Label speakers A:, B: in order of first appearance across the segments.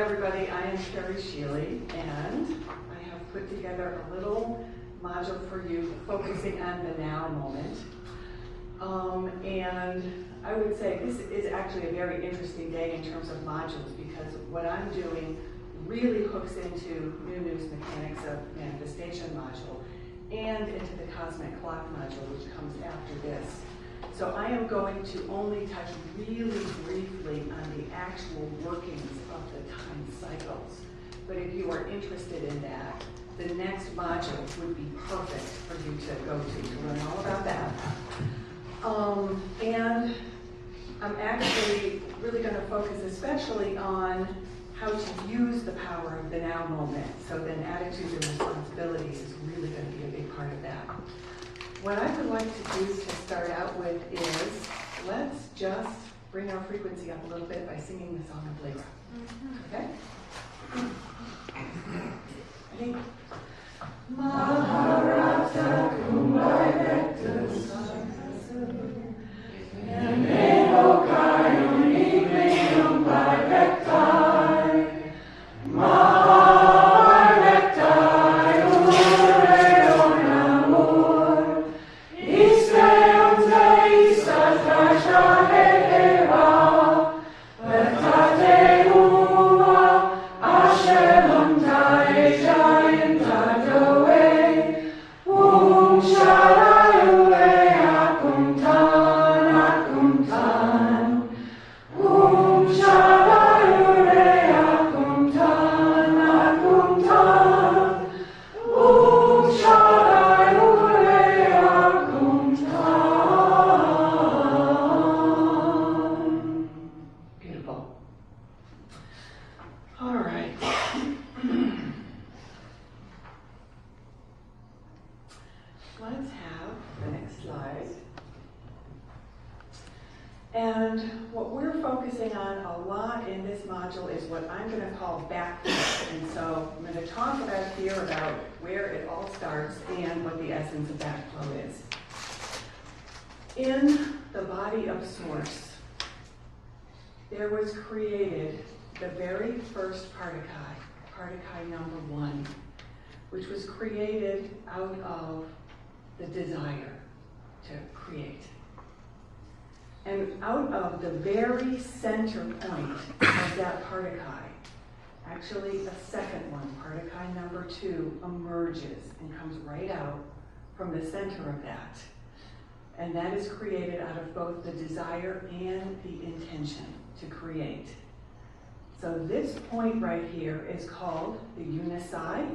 A: everybody, I am Carrie Sheely, and I have put together a little module for you focusing on the now moment. And I would say this is actually a very interesting day in terms of modules, because what I'm doing really hooks into New News Mechanics of Manifestation module and into the Cosmic Clock module, which comes after this. So I am going to only touch really briefly on the actual workings of the time cycles. But if you are interested in that, the next module would be perfect for you to go to learn all about that. And I'm actually really going to focus especially on how to use the power of the now moment. So then attitudes and responsibilities is really going to be a big part of that. What I would like to do to start out with is, let's just bring our frequency up a little bit by singing the song of Libra. Okay? I think Maharata Kumbai Vectus and Evokai Uniquely by Vectai Mahar Vectai Ure Onamur Iste Unte Istat Shahera Vectate Uva Asher Luntai Jayantai Doe Shaddai Ure Akuntan Akuntan Shaddai Ure Akuntan Akuntan Shaddai Ure Akuntan. Beautiful. All right. Let's have the next slide. And what we're focusing on a lot in this module is what I'm going to call backflow. And so I'm going to talk about here about where it all starts and what the essence of backflow is. In the body of Source, there was created the very first particle number 1, which was created out of the desire to create. And out of the very center point of that particle, actually a second one, particle number 2, emerges and comes right out from the center of that. And that is created out of both the desire and the intention to create. So this point right here is called the unicide.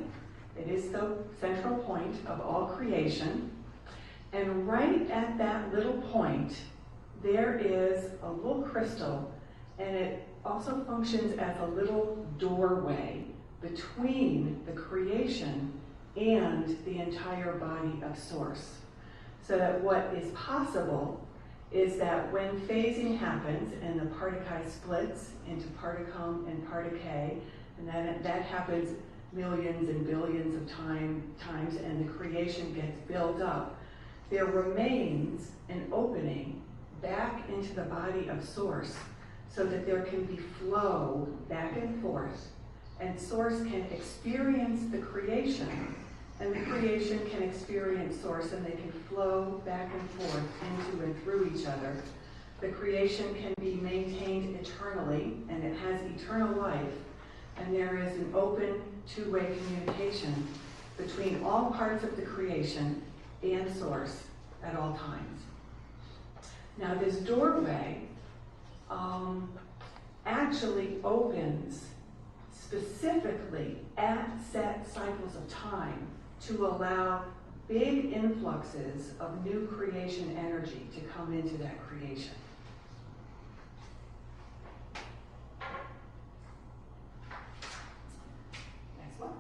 A: It is the central point of all creation. And right at that little point, there is a little crystal, and it also functions as a little doorway between the creation and the entire body of Source. So that what is possible is that when phasing happens and the particle splits into particum and particle, and that happens millions and billions of times, and the creation gets built up, there remains an opening back into the body of Source so that there can be flow back and forth, and Source can experience the creation, and the creation can experience Source, and they can flow back and forth into and through each other. The creation can be maintained eternally, and it has eternal life, and there is an open two-way communication between all parts of the creation and Source at all times. Now this doorway actually opens specifically at set cycles of time to allow big influxes of new creation energy to come into that creation. Next one.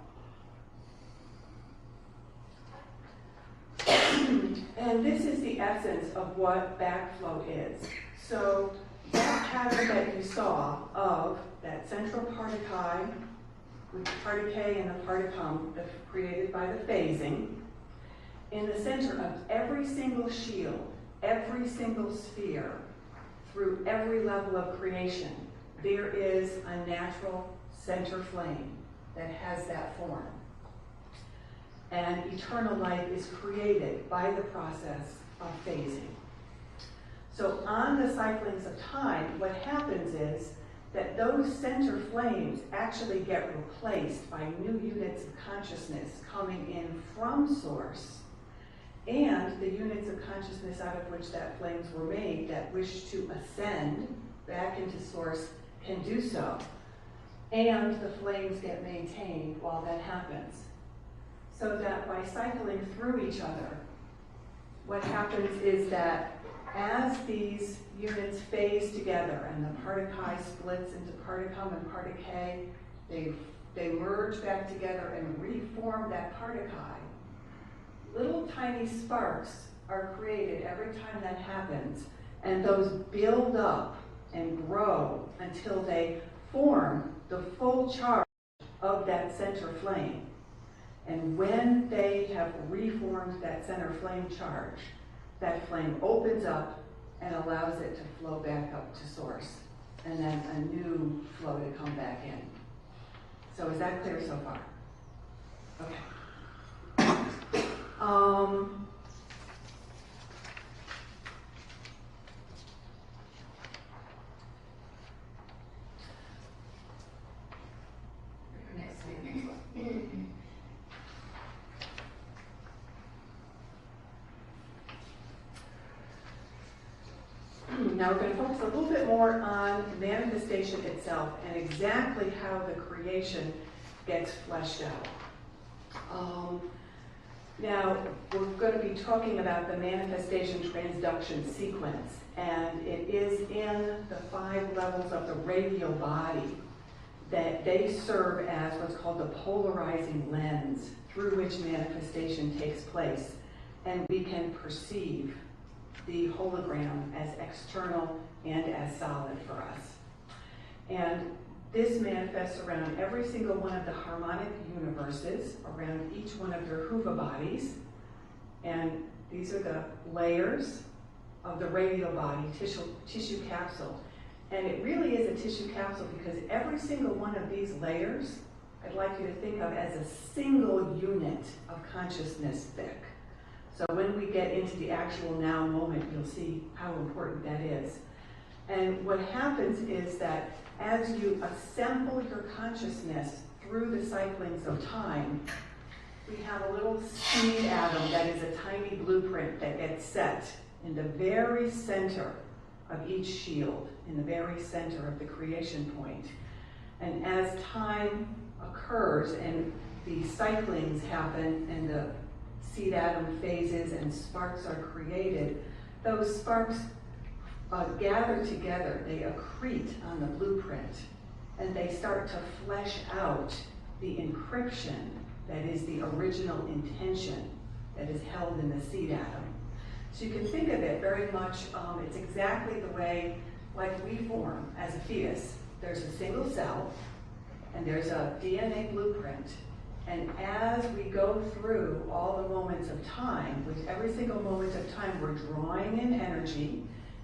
A: And this is the essence of what backflow is. So that pattern that you saw of that central particle, with the particle and the particum created by the phasing, in the center of every single shield, every single sphere, through every level of creation, there is a natural center flame that has that form. And eternal light is created by the process of phasing. So on the cyclings of time, what happens is that those center flames actually get replaced by new units of consciousness coming in from source, and the units of consciousness out of which that flames were made that wish to ascend back into source can do so. And the flames get maintained while that happens. So that by cycling through each other, what happens is that as these units phase together and the part of chi splits into part of cum and part of k, they merge back together and reform that part of chi. Little tiny sparks are created every time that happens, and those build up and grow until they form the full charge of that center flame. And when they have reformed that center flame charge, that flame opens up and allows it to flow back up to source, and then a new flow to come back in. So is that clear so far? Okay. Now we're going to focus a little bit more on manifestation itself and exactly how the creation gets fleshed out. Now we're going to be talking about the manifestation transduction sequence, and it is in the 5 levels of the radial body that they serve as what's called the polarizing lens through which manifestation takes place, and we can perceive the hologram as external and as solid for us. And this manifests around every single one of the harmonic universes, around each one of their Huva bodies. And these are the layers of the radial body, tissue capsule. And it really is a tissue capsule because every single one of these layers, I'd like you to think of as a single unit of consciousness thick. So when we get into the actual now moment, you'll see how important that is. And what happens is that as you assemble your consciousness through the cyclings of time, we have a little seed atom that is a tiny blueprint that gets set in the very center of each shield, in the very center of the creation point. And as time occurs and the cyclings happen and the seed atom phases and sparks are created, those sparks gather together, they accrete on the blueprint, and they start to flesh out the encryption that is the original intention that is held in the seed atom. So you can think of it very much, it's exactly the way like we form as a fetus. There's a single cell, and there's a DNA blueprint. And as we go through all the moments of time, with every single moment of time, we're drawing in energy.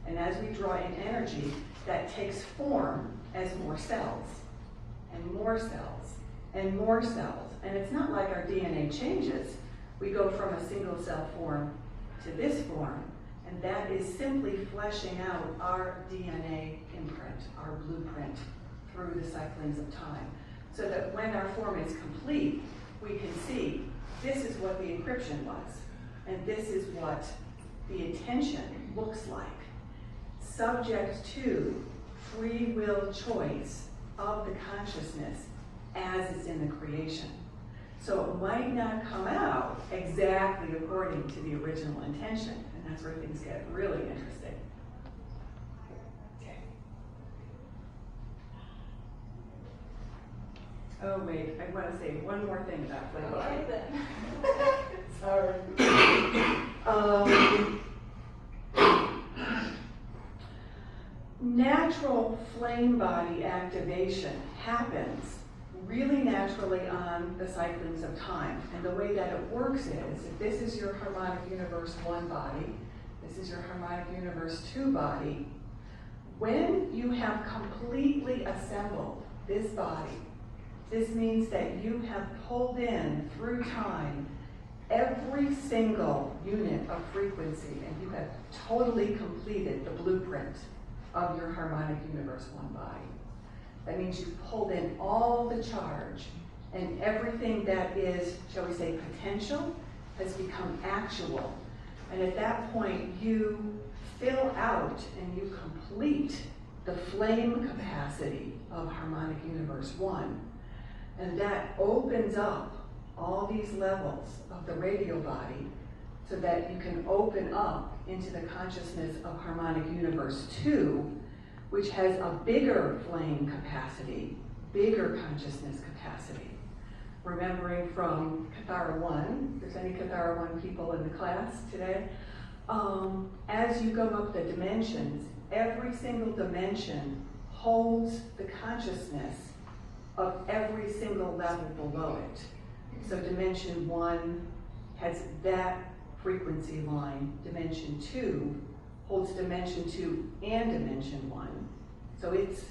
A: And as we draw in energy, that takes form as more cells, and more cells, and more cells. And it's not like our DNA changes. We go from a single cell form to this form, and that is simply fleshing out our DNA imprint, our blueprint, through the cyclings of time. So that when our form is complete, we can see this is what the encryption was, and this is what the intention looks like, subject to free will choice of the consciousness as it's in the creation. So it might not come out exactly according to the original intention, and that's where things get really interesting. Okay. Oh wait, I want to say one more thing about flame body. Sorry. Natural flame body activation happens really naturally on the cyclings of time. And the way that it works is, if this is your harmonic universe 1 body, this is your harmonic universe 2 body, when you have completely assembled this body This means that you have pulled in through time every single unit of frequency, and you have totally completed the blueprint of your harmonic universe one body. That means you've pulled in all the charge, and everything that is, shall we say, potential has become actual. And at that point, you fill out and you complete the flame capacity of harmonic universe one. And that opens up all these levels of the radio body so that you can open up into the consciousness of harmonic universe two, which has a bigger flame capacity, bigger consciousness capacity. Remembering from Kathara 1, if there's any Kathara 1 people in the class today, as you go up the dimensions, every single dimension holds the consciousness of every single level below it. So dimension 1 has that frequency line. Dimension 2 holds dimension 2 and dimension 1. So it's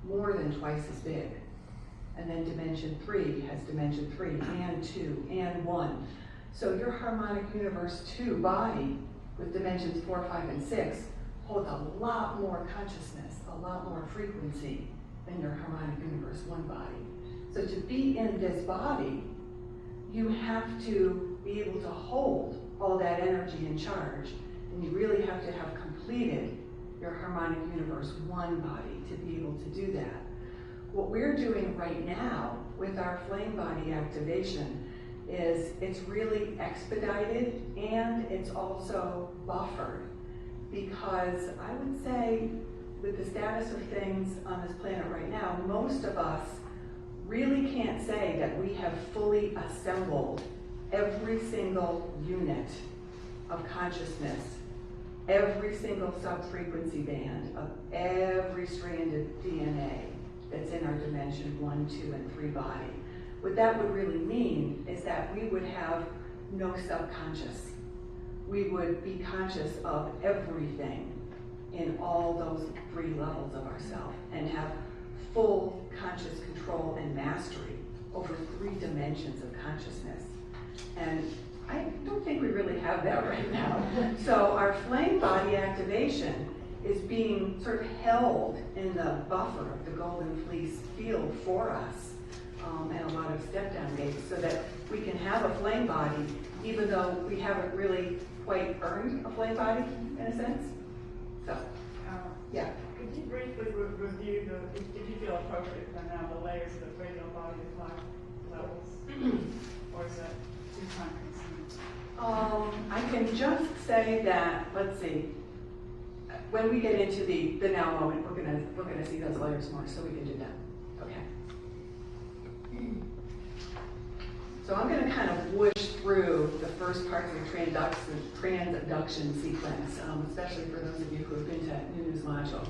A: more than twice as big. And then dimension 3 has dimension 3 and 2 and 1. So your harmonic universe 2 body with dimensions 4, 5, and 6 holds a lot more consciousness, a lot more frequency than your harmonic universe 1 body. So to be in this body, you have to be able to hold all that energy and charge, and you really have to have completed your harmonic universe 1 body to be able to do that. What we're doing right now with our flame body activation is it's really expedited and it's also buffered, because I would say with the status of things on this planet right now, most of us really can't say that we have fully assembled every single unit of consciousness, every single sub-frequency band of every stranded DNA that's in our dimension 1, 2, and 3 body. What that would really mean is that we would have no subconscious. We would be conscious of everything in all those 3 levels of ourself and have full conscious control and mastery over 3 dimensions of consciousness. And I don't think we really have that right now. So our flame body activation is being sort of held in the buffer of the golden fleece field for us, and a lot of step-down gates, so that we can have a flame body, even though we haven't really quite earned a flame body, in a sense. So, yeah.
B: Could you briefly review if you feel appropriate for now, the layers of the radio body to 5 levels? Or is that too time consuming?
A: I can just say that, let's see, when we get into the now moment, we're gonna see those layers more, so we can do that. Okay. So I'm going to kind of whoosh through the first parts of the transduction sequence, especially for those of you who have been to Nunu's module,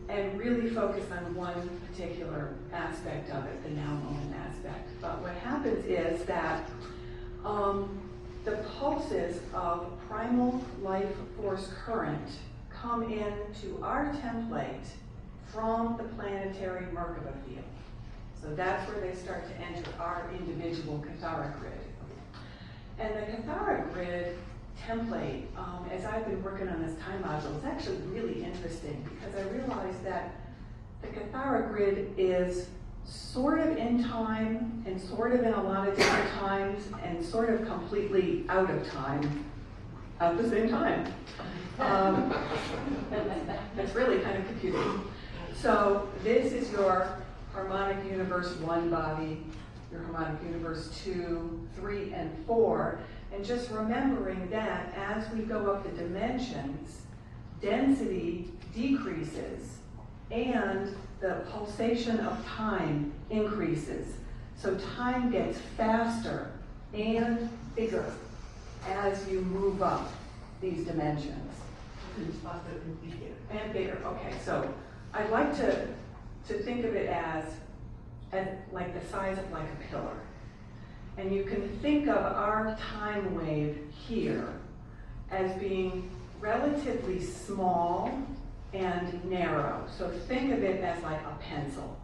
A: and really focus on one particular aspect of it, the now moment aspect. But what happens is that the pulses of primal life force current come into our template from the planetary Merkaba field. So that's where they start to enter our individual Kathara grid. And the Kathara grid template, as I've been working on this time module, is actually really interesting, because I realized that the Kathara grid is sort of in time and sort of in a lot of different times and sort of completely out of time at the same time. It's really kind of confusing. So this is your harmonic universe 1 body, your harmonic universe 2, 3, and 4, and just remembering that as we go up the dimensions, density decreases and the pulsation of time increases. So time gets faster and bigger as you move up these dimensions. And bigger, okay, so I'd like to think of it as like the size of like a pillar. And you can think of our time wave here as being relatively small and narrow. So think of it as like a pencil.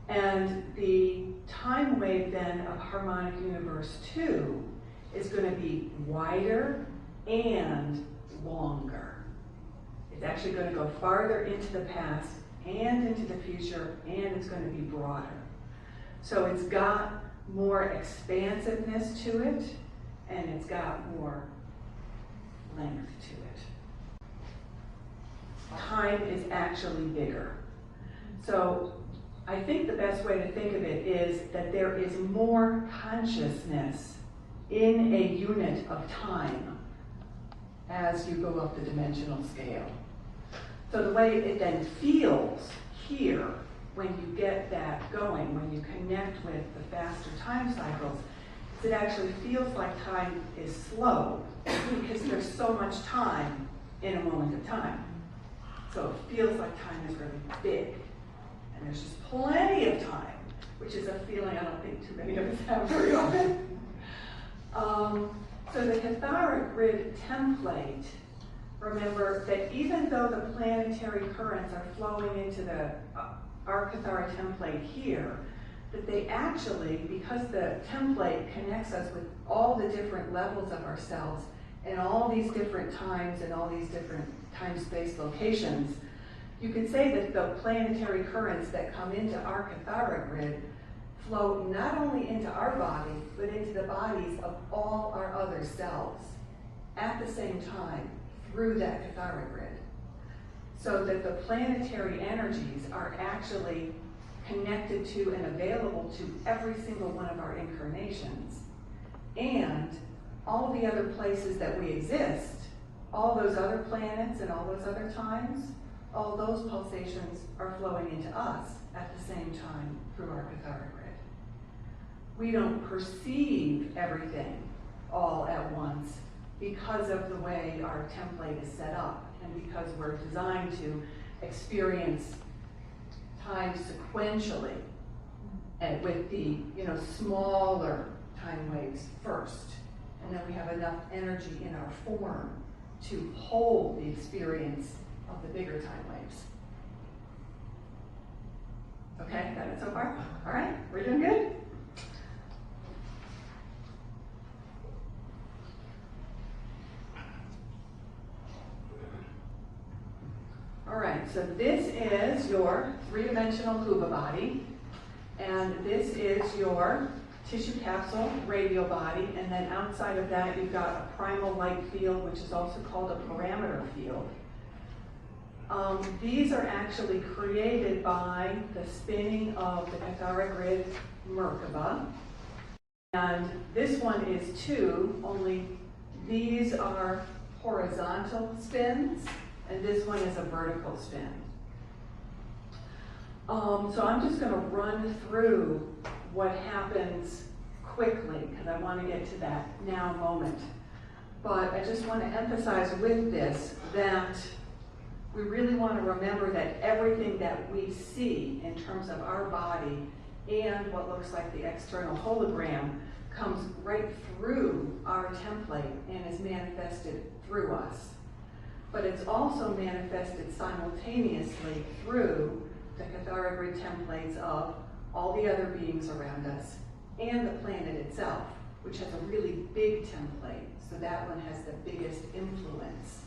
A: And the time wave then of harmonic universe 2 is going to be wider and longer. It's actually going to go farther into the past and into the future, and it's going to be broader. So it's got more expansiveness to it, and it's got more length to it. Time is actually bigger. So I think the best way to think of it is that there is more consciousness in a unit of time as you go up the dimensional scale. So the way it then feels here when you get that going, when you connect with the faster time cycles, is it actually feels like time is slow because there's so much time in a moment of time. So it feels like time is really big. And there's just plenty of time, which is a feeling I don't think too many of us have very often. So the Cathara grid template, remember that even though the planetary currents are flowing into our Cathara template here, that they actually, because the template connects us with all the different levels of ourselves and all these different times and all these different time-space locations, you could say that the planetary currents that come into our Cathara grid flow not only into our body, but into the bodies of all our other selves at the same time through that Cathara grid. So that the planetary energies are actually connected to and available to every single one of our incarnations. And all the other places that we exist, all those other planets and all those other times, all those pulsations are flowing into us at the same time through our Cathara grid. We don't perceive everything all at once because of the way our template is set up and because we're designed to experience time sequentially and with the smaller time waves first. And then we have enough energy in our form to hold the experience of the bigger time waves. Okay, got it so far? All right, we're doing good? All right, so this is your three-dimensional Huba body, and this is your tissue capsule radial body, and then outside of that you've got a primal light field, which is also called a parameter field. These are actually created by the spinning of the Cathara grid Merkaba. And this one is 2, only these are horizontal spins, and this one is a vertical spin. So I'm just going to run through what happens quickly, because I want to get to that now moment. But I just want to emphasize with this that we really want to remember that everything that we see in terms of our body and what looks like the external hologram comes right through our template and is manifested through us. But it's also manifested simultaneously through the Cathara grid templates of all the other beings around us and the planet itself, which has a really big template. So that one has the biggest influence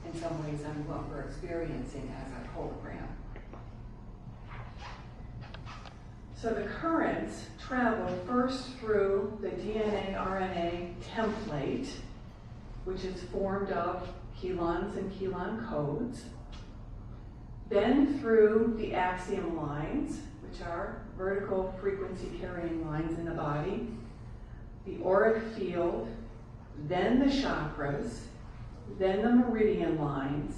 A: in some ways on what we're experiencing as a hologram. So the currents travel first through the DNA-RNA template, which is formed of chelons and chelon codes, then through the axiom lines, which are vertical frequency carrying lines in the body, the auric field, then the chakras, then the meridian lines,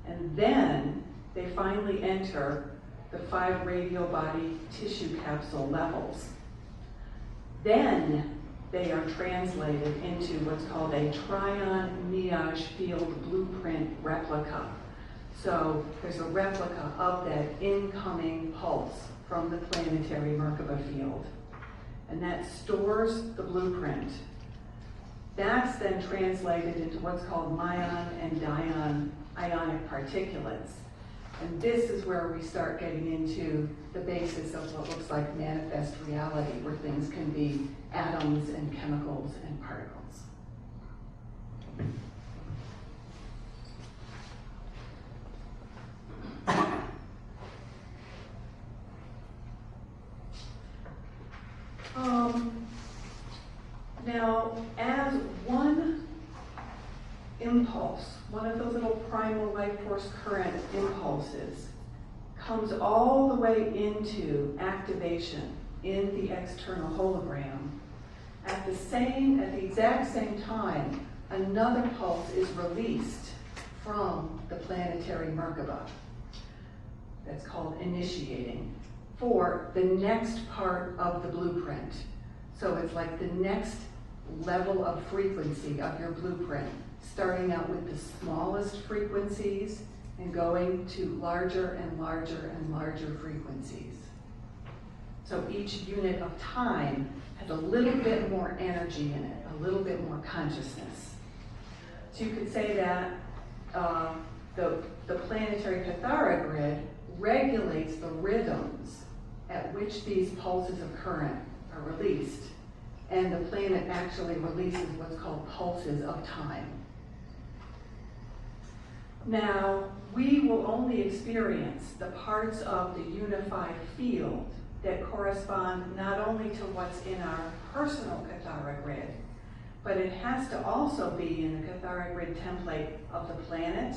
A: and then they finally enter the 5 radial body tissue capsule levels. Then they are translated into what's called a Tryon Miage field blueprint replica. So there's a replica of that incoming pulse from the planetary Merkaba field. And that stores the blueprint. That's then translated into what's called myon and dion ionic particulates. And this is where we start getting into the basis of what looks like manifest reality, where things can be atoms and chemicals and particles. Now, as one impulse, one of those little primal life force current impulses, comes all the way into activation in the external hologram, at the exact same time, another pulse is released from the planetary Merkaba. That's called initiating, for the next part of the blueprint. So it's like the next level of frequency of your blueprint, starting out with the smallest frequencies and going to larger and larger and larger frequencies. So each unit of time has a little bit more energy in it, a little bit more consciousness. So you could say that the planetary Cathara grid regulates the rhythms at which these pulses of current are released, and the planet actually releases what's called pulses of time. Now, we will only experience the parts of the unified field that correspond not only to what's in our personal Cathara grid, but it has to also be in the Cathara grid template of the planet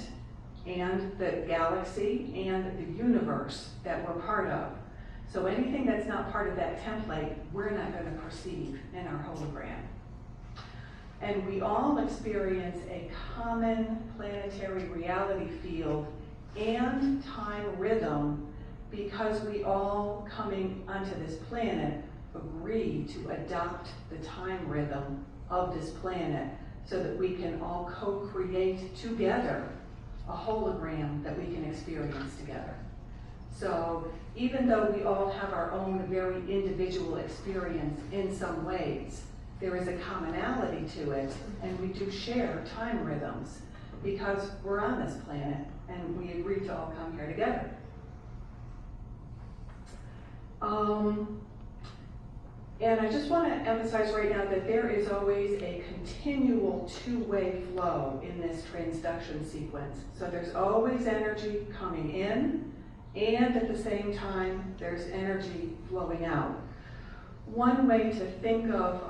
A: and the galaxy and the universe that we're part of. So anything that's not part of that template, we're not going to perceive in our hologram. And we all experience a common planetary reality field and time rhythm because we all, coming onto this planet, agree to adopt the time rhythm of this planet so that we can all co-create together a hologram that we can experience together. So even though we all have our own very individual experience in some ways, there is a commonality to it, and we do share time rhythms because we're on this planet and we agree to all come here together. And I just want to emphasize right now that there is always a continual two-way flow in this transduction sequence. So there's always energy coming in, and at the same time, there's energy flowing out. One way to think of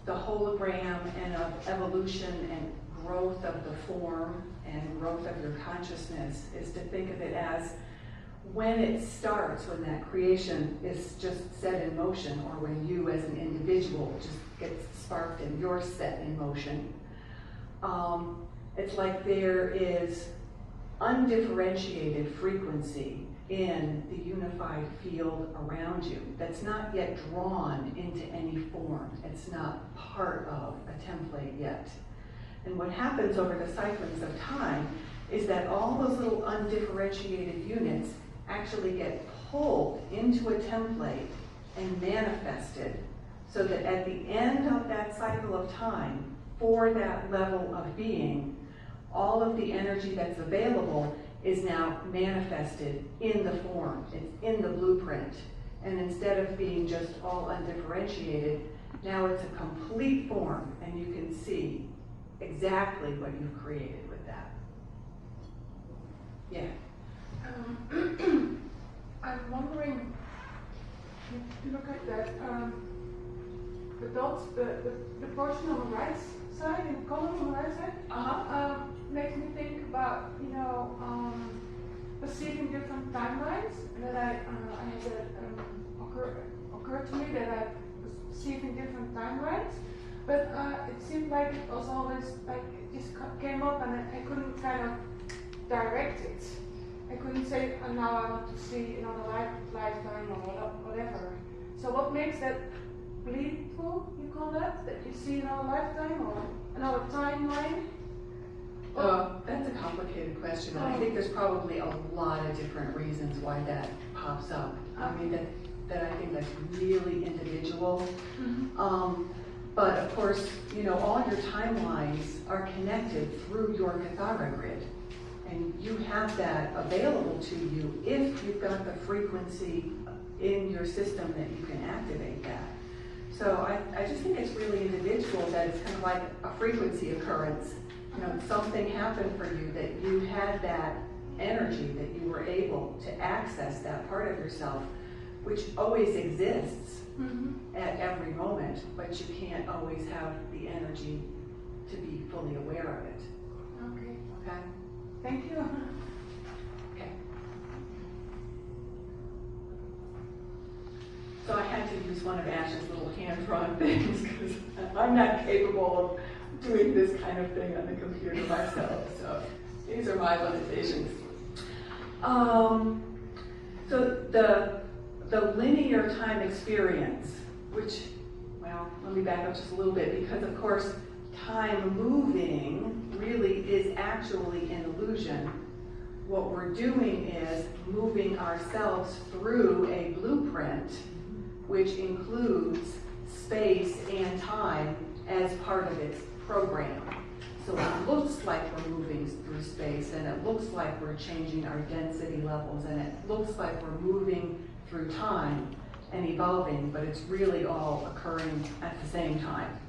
A: the hologram and of evolution and growth of the form and growth of your consciousness is to think of it as when it starts, when that creation is just set in motion, or when you as an individual just gets sparked and you're set in motion. It's like there is undifferentiated frequency in the unified field around you that's not yet drawn into any form. It's not part of a template yet. And what happens over the cyclings of time is that all those little undifferentiated units actually get pulled into a template and manifested so that at the end of that cycle of time, for that level of being, all of the energy that's available is now manifested in the form. It's in the blueprint. And instead of being just all undifferentiated, now it's a complete form, and you can see exactly what you've created with that. Yeah.
C: I'm wondering, if you look at that, the dots, the portion on the right side, in column on the right side, makes me think about, perceiving different timelines. That I had that occurred to me that I was perceiving different timelines, but it seemed like it was always like it just came up and I couldn't kind of direct it. I couldn't say, oh, now I want to see another lifetime or whatever. So what makes that bleedful, you call that you see another lifetime or another timeline?
A: That's a complicated question. I think there's probably a lot of different reasons why that pops up. I mean, that I think that's really individual. Mm-hmm. But of course, all your timelines are connected through your Cathara grid. And you have that available to you if you've got the frequency in your system that you can activate that. So I just think it's really individual, that it's kind of like a frequency occurrence. You know, something happened for you that you had that energy, that you were able to access that part of yourself, which always exists at every moment, but you can't always have the energy to be fully aware of it.
C: Okay.
A: Okay?
C: Thank you.
A: Okay. So I had to use one of Ash's little hand-drawn things because I'm not capable of doing this kind of thing on the computer myself. So these are my limitations. So the linear time experience, which, well, let me back up just a little bit, because of course time moving really is actually an illusion. What we're doing is moving ourselves through a blueprint which includes space and time as part of its program. So it looks like we're moving through space, and it looks like we're changing our density levels, and it looks like we're moving through time and evolving, but it's really all occurring at the same time.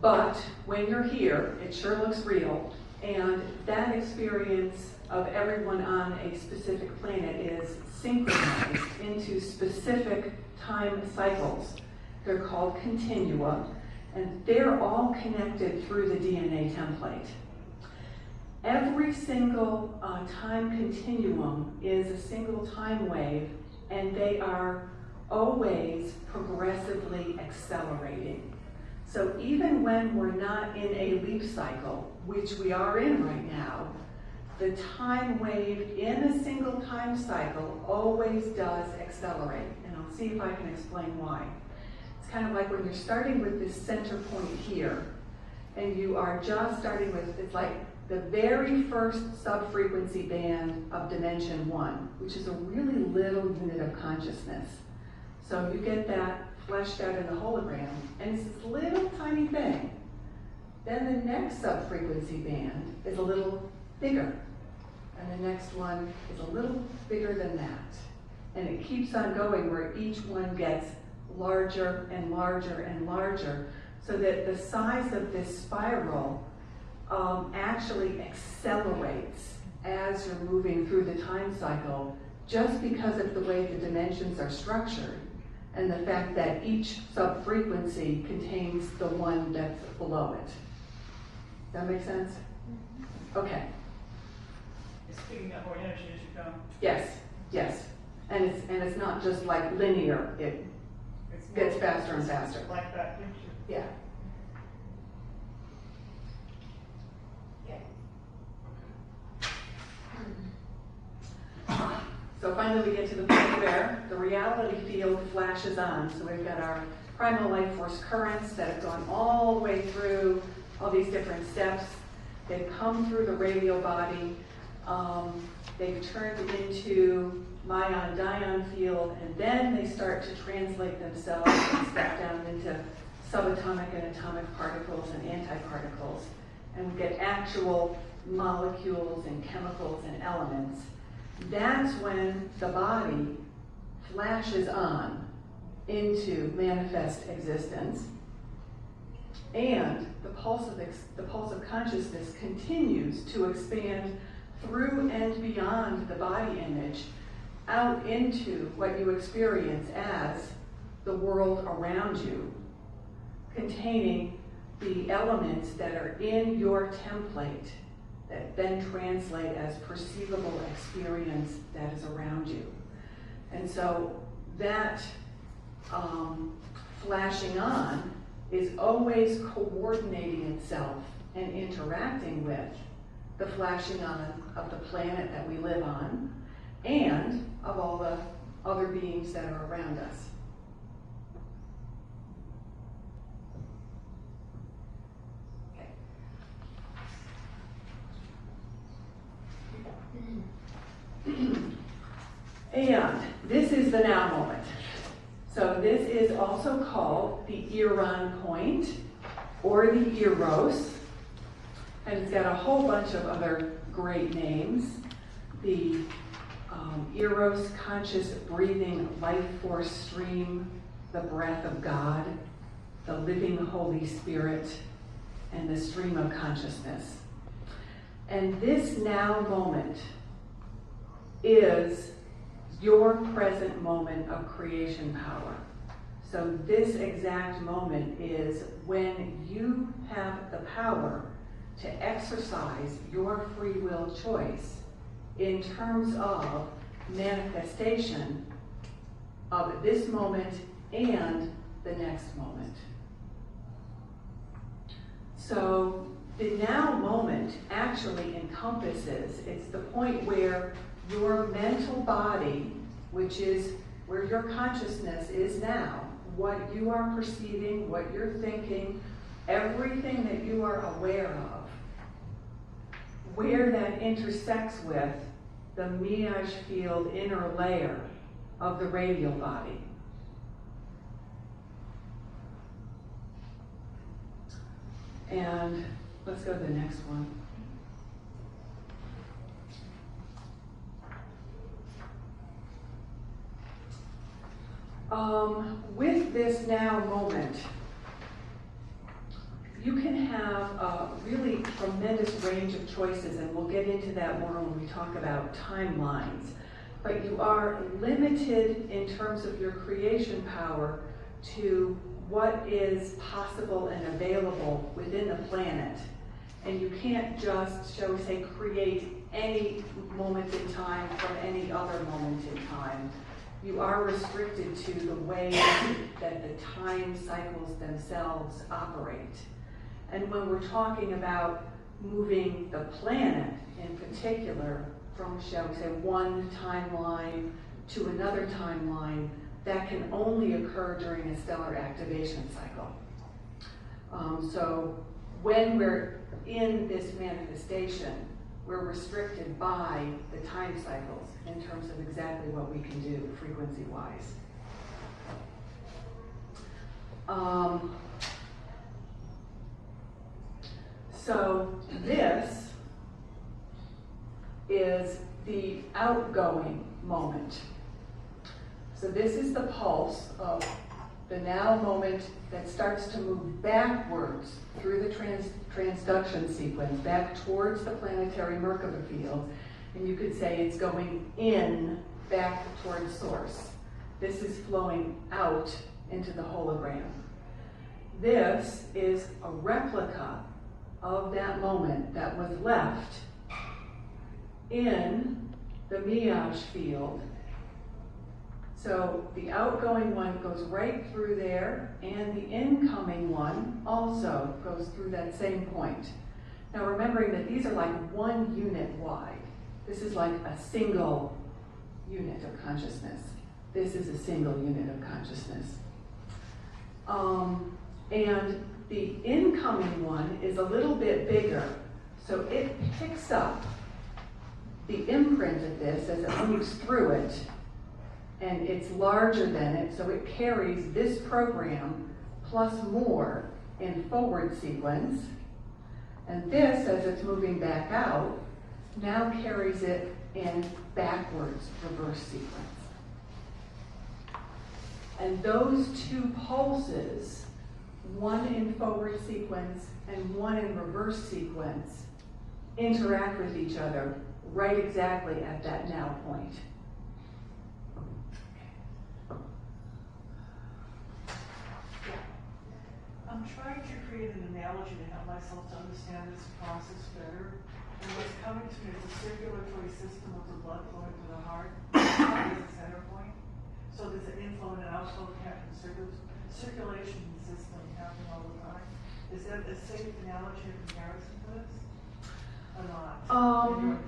A: But when you're here, it sure looks real, and that experience of everyone on a specific planet is synchronized into specific time cycles. They're called continua, and they're all connected through the DNA template. Every single time continuum is a single time wave, and they are always progressively accelerating. So even when we're not in a leap cycle, which we are in right now, the time wave in a single time cycle always does accelerate. And I'll see if I can explain why. It's kind of like when you're starting with this center point here, and you are just starting with, it's like the very first sub-frequency band of dimension 1, which is a really little unit of consciousness. So you get that fleshed out in the hologram, and it's this little tiny thing. Then the next sub-frequency band is a little bigger, and the next one is a little bigger than that. And it keeps on going where each one gets larger and larger and larger, so that the size of this spiral actually accelerates as you're moving through the time cycle, just because of the way the dimensions are structured, and the fact that each sub-frequency contains the one that's below it. Does that make sense? Okay.
B: It's picking up more energy as you go.
A: Yes, yes. And it's not just like linear, it
B: It's
A: gets faster and faster.
B: like that picture.
A: Yeah. So finally we get to the point where the reality field flashes on. So we've got our primal life force currents that have gone all the way through all these different steps. They've come through the radial body. They've turned into Mayan-Dion field, and then they start to translate themselves and step down into subatomic and atomic particles and antiparticles. And we get actual molecules and chemicals and elements. That's when the body flashes on into manifest existence, and the pulse of consciousness continues to expand through and beyond the body image out into what you experience as the world around you, containing the elements that are in your template that then translate as perceivable experience that is around you. And so that flashing on is always coordinating itself and interacting with the flashing on of the planet that we live on and of all the other beings that are around us. And this is the now moment. So this is also called the Eron point, or the Eros. And it's got a whole bunch of other great names. The Eros, conscious breathing life force stream, the breath of God, the living Holy Spirit, and the stream of consciousness. And this now moment is your present moment of creation power. So this exact moment is when you have the power to exercise your free will choice in terms of manifestation of this moment and the next moment. So the now moment actually encompasses, it's the point where your mental body, which is where your consciousness is now, what you are perceiving, what you're thinking, everything that you are aware of, where that intersects with the Miage field inner layer of the radial body. And let's go to the next one. With this now moment, you can have a really tremendous range of choices, and we'll get into that more when we talk about timelines. But you are limited in terms of your creation power to what is possible and available within the planet. And you can't just, shall we say, create any moment in time from any other moment in time. You are restricted to the way that the time cycles themselves operate. And when we're talking about moving the planet in particular from, shall we say, one timeline to another timeline, that can only occur during a stellar activation cycle. So when we're in this manifestation, we're restricted by the time cycles in terms of exactly what we can do frequency-wise. So this is the outgoing moment. So this is the pulse of the now moment that starts to move backwards through the transduction sequence, back towards the planetary Merkaba field. And you could say it's going in, back towards source. This is flowing out into the hologram. This is a replica of that moment that was left in the Miage field. So the outgoing one goes right through there, and the incoming one also goes through that same point. Now remembering that these are like 1 unit wide. This is like a single unit of consciousness. This is a single unit of consciousness. And the incoming one is a little bit bigger, so it picks up the imprint of this as it moves through it, and it's larger than it, so it carries this program plus more in forward sequence. And this, as it's moving back out, now carries it in backwards reverse sequence. And those two pulses, one in forward sequence and one in reverse sequence, interact with each other right exactly at that now point.
D: I'm trying to create an analogy to help myself to understand this process better. And what's coming to me is a circulatory system of the blood flowing to the heart. The heart is the center point. So there's an inflow and an outflow circulation system happening all the time. Is that a safe analogy or comparison to this? Or not?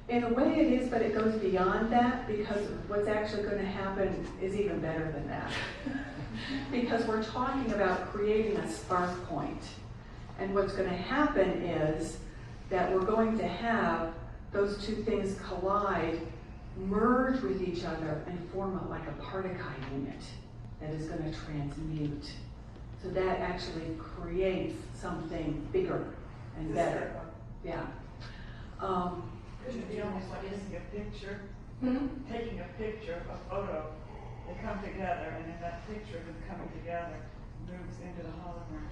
A: In a way it is, but it goes beyond that, because what's actually going to happen is even better than that. Because we're talking about creating a spark point. And what's going to happen is that we're going to have those two things collide, merge with each other, and form like a particle unit that is going to transmute. So that actually creates something bigger and better. Yeah.
D: Couldn't it be almost like taking a picture,
C: Hmm?
D: taking a picture, a photo, they come together, and then that picture of them coming together moves into the hologram?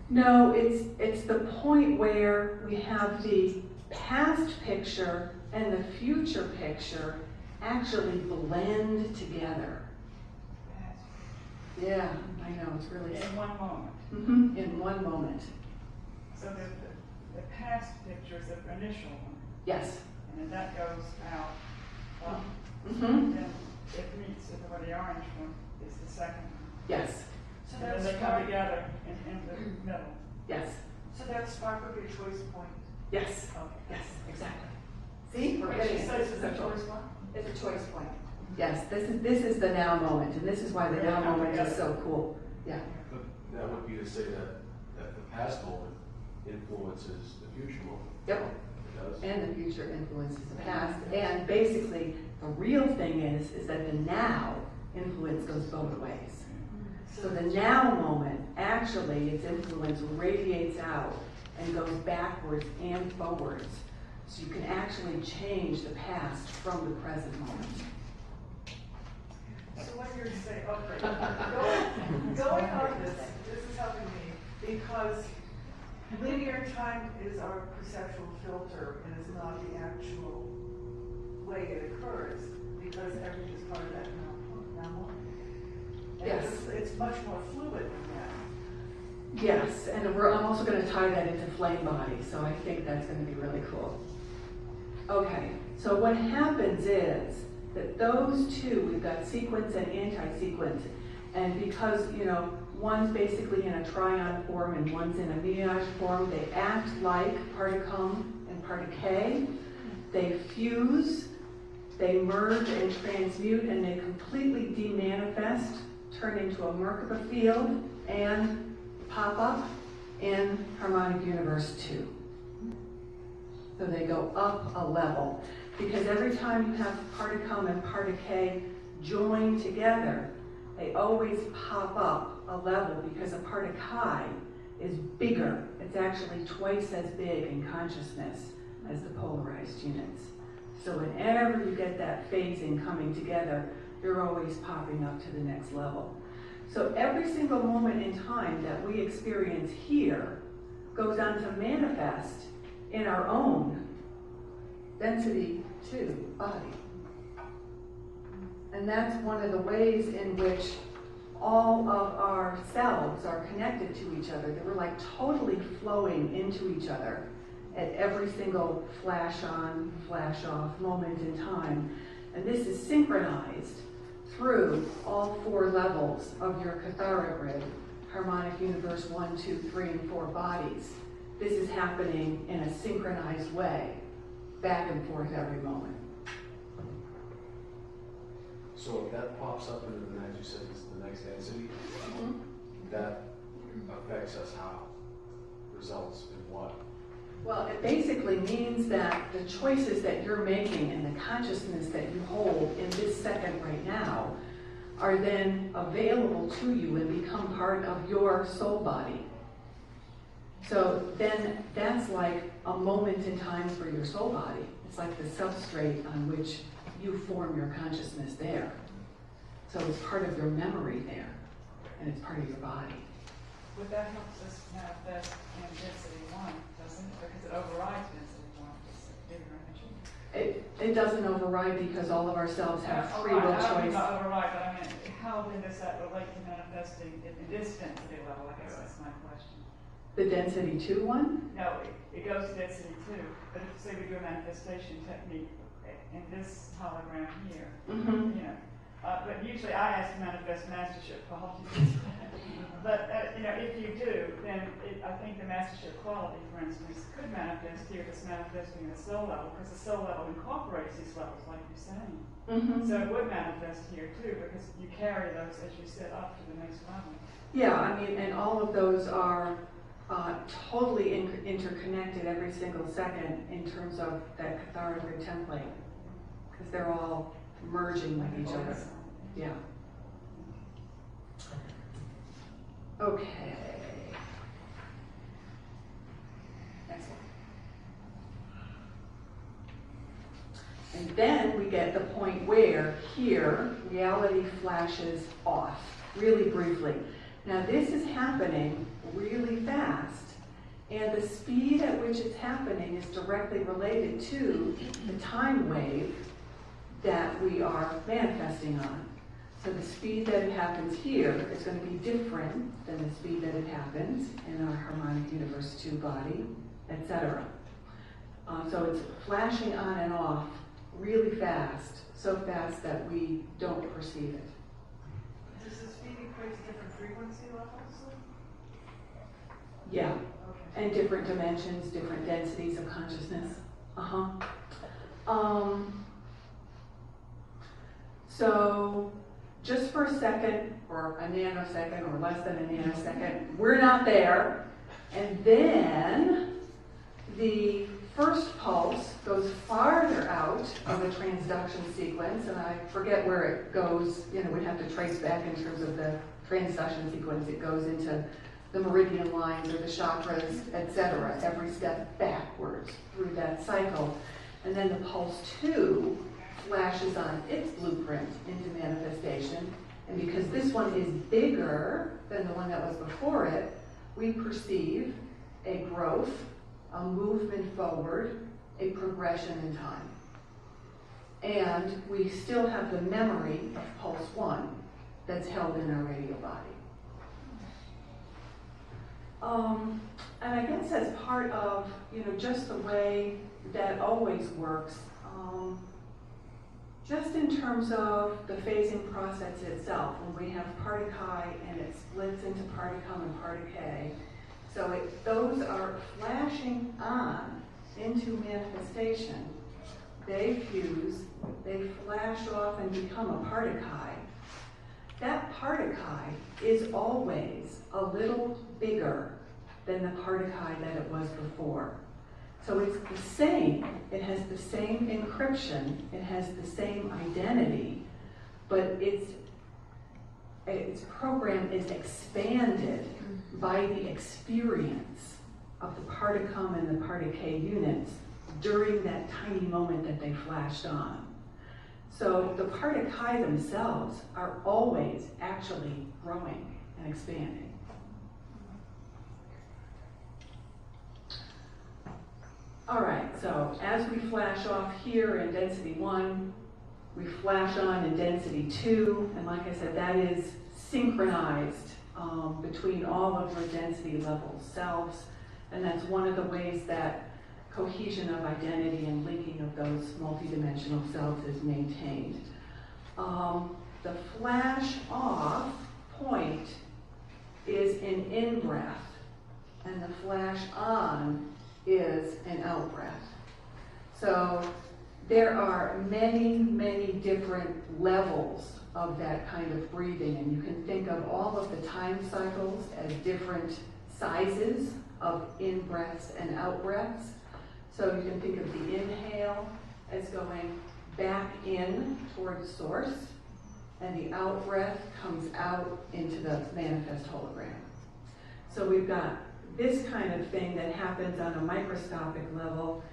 A: No, it's the point where we have the past picture and the future picture actually blend together. Yeah, I know, it's really.
D: In one moment.
A: Mm-hmm, in one moment.
D: So the past picture is the initial one,
A: Yes.
D: and then that goes out, up.
A: Mm-hmm.
D: Then it meets, the orange one is the second one.
A: Yes.
C: So
D: And then
C: that's
D: they come together in the middle.
A: Yes.
C: So that spark would be a choice point.
A: Yes.
D: Okay.
A: Yes, exactly. See, we're
C: She
A: getting it.
C: says it's a choice point. It's a choice point.
A: Yes, this is the now moment, and this is why the now moment is so cool. Yeah.
E: But that would be to say that the past moment influences the future moment.
A: Yep.
E: It does.
A: And the future influences the past. And basically, the real thing is that the now influence goes both ways. So the now moment, actually, its influence radiates out and goes backwards and forwards. So you can actually change the past from the present moment.
D: So what you're saying, okay,
B: Going on this is helping me, because linear time is our perceptual filter and is not the actual way it occurs, because everything is part of that now moment. And
A: Yes.
B: It's much more fluid than that.
A: Yes, and I'm also going to tie that into flame body, so I think that's going to be really cool. Okay, so what happens is that those two, we've got sequence and anti-sequence, and because, one's basically in a trion form and one's in a meage form, they act like part of cum and part of K. They fuse, they merge and transmute, and they completely demanifest, turn into a Merkaba field, and pop up in harmonic universe 2. So they go up a level. Because every time you have part of cum and part of K join together, they always pop up a level because a part of chi is bigger. It's actually twice as big in consciousness as the polarized units. So whenever you get that phasing coming together, you're always popping up to the next level. So every single moment in time that we experience here goes on to manifest in our own density 2 body. And that's one of the ways in which all of our selves are connected to each other. They were like totally flowing into each other at every single flash on, flash off moment in time. And this is synchronized through all 4 levels of your Cathara grid, harmonic universe 1, 2, 3, and 4 bodies. This is happening in a synchronized way, back and forth every moment.
E: So if that pops up into the next, you said it's the next density, that affects us how? Results in what?
A: Well, it basically means that the choices that you're making and the consciousness that you hold in this second right now are then available to you and become part of your soul body. So then that's like a moment in time for your soul body. It's like the substrate on which you form your consciousness there. So it's part of your memory there, and it's part of your body.
D: But that helps us manifest in density 1, doesn't it? Because it overrides density 1, it's a bigger energy.
A: It doesn't override because all of ourselves have free will
D: I don't mean
A: choice.
D: to override, but I mean, how then does that relate to manifesting in this density level? I guess that's my question.
A: The density 2 one?
D: No, it goes to density 2, but if, say, we do a manifestation technique in this hologram here,
A: Mm-hmm.
D: but usually I ask to manifest mastership qualities. But, if you do, then I think the mastership quality, for instance, could manifest here if it's manifesting at a soul level, because the soul level incorporates these levels, like you're saying.
A: Mm-hmm.
D: So it would manifest here too, because you carry those, as you said, up to the next level.
A: Yeah, I mean, and all of those are totally interconnected every single second in terms of that Cathara grid template, because they're all merging with each other. Yeah. Okay. And then we get the point where here, reality flashes off really briefly. Now this is happening really fast, and the speed at which it's happening is directly related to the time wave that we are manifesting on. So the speed that it happens here is going to be different than the speed that it happens in our harmonic universe 2 body, etc. So it's flashing on and off really fast, so fast that we don't perceive it.
D: Does the speed equate to different frequency levels?
A: Yeah,
D: Okay.
A: and different dimensions, different densities of consciousness. So just for a second, or a nanosecond, or less than a nanosecond, we're not there. And then the first pulse goes farther out of the transduction sequence, and I forget where it goes. You know, we'd have to trace back in terms of the transduction sequence. It goes into the meridian lines or the chakras, etc., every step backwards through that cycle. And then the pulse 2 flashes on its blueprint into manifestation. And because this one is bigger than the one that was before it, we perceive a growth, a movement forward, a progression in time. And we still have the memory of pulse 1 that's held in our radio body. And I guess as part of, just the way that always works, just in terms of the phasing process itself, when we have party chi and it splits into party cum and party k, so those are flashing on into manifestation. They fuse, they flash off and become a party chi. That party chi is always a little bigger than the party chi that it was before. So it's the same, it has the same encryption, it has the same identity, but its program is expanded by the experience of the party cum and the party k units during that tiny moment that they flashed on. So the party chi themselves are always actually growing and expanding. All right, so as we flash off here in density 1, we flash on in density 2, and like I said, that is synchronized between all of the density level selves, and that's one of the ways that cohesion of identity and linking of those multidimensional selves is maintained. The flash off point is an in-breath, and the flash on is an out-breath. So there are many, many different levels of that kind of breathing, and you can think of all of the time cycles as different sizes of in-breaths and out-breaths. So you can think of the inhale as going back in towards source, and the out-breath comes out into the manifest hologram. So we've got this kind of thing that happens on a microscopic level,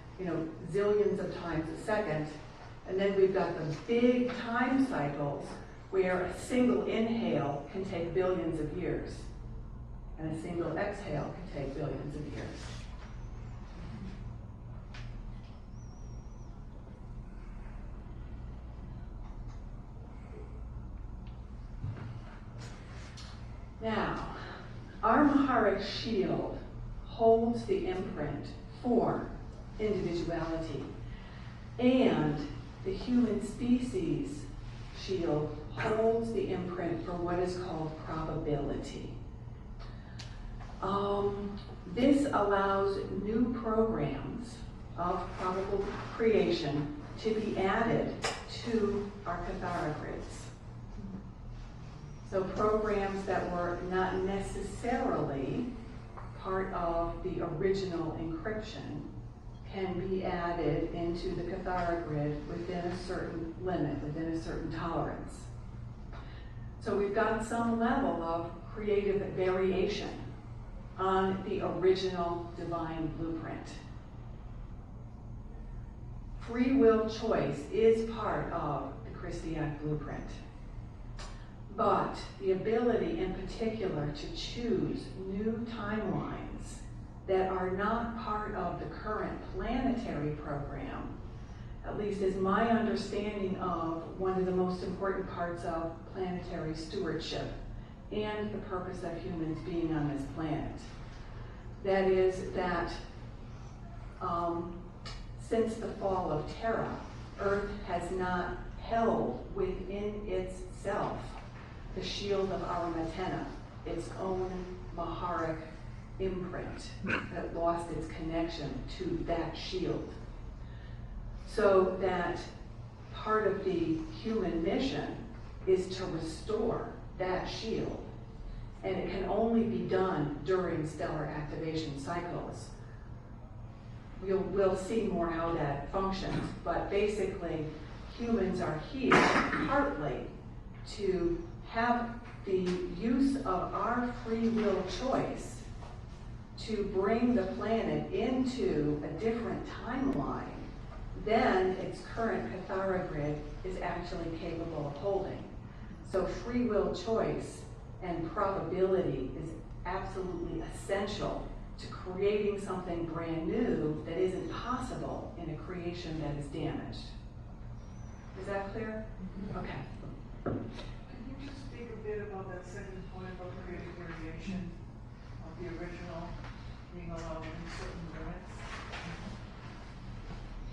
A: zillions of times a second. And then we've got the big time cycles where a single inhale can take billions of years, and a single exhale can take billions of years. Now, our Maharic shield holds the imprint for individuality, and the human species shield holds the imprint for what is called probability. This allows new programs of probable creation to be added to our Cathara grids. So programs that were not necessarily part of the original encryption can be added into the Cathara grid within a certain limit, within a certain tolerance. So we've got some level of creative variation on the original divine blueprint. free will choice is part of the Christiac blueprint. But the ability in particular to choose new timelines that are not part of the current planetary program, at least is my understanding of one of the most important parts of planetary stewardship and the purpose of humans being on this planet. That is that since the fall of Terra, Earth has not held within itself the shield of Aramatena, its own Maharic imprint that lost its connection to that shield. So that part of the human mission is to restore that shield. And it can only be done during stellar activation cycles. We'll see more how that functions, but basically humans are here partly to have the use of our free will choice to bring the planet into a different timeline than its current Cathara grid is actually capable of holding. So free will choice and probability is absolutely essential to creating something brand new that isn't possible in a creation that is damaged. Is that clear? Okay.
D: Can you just speak a bit about that second point about creating variation of the original being allowed in certain limits?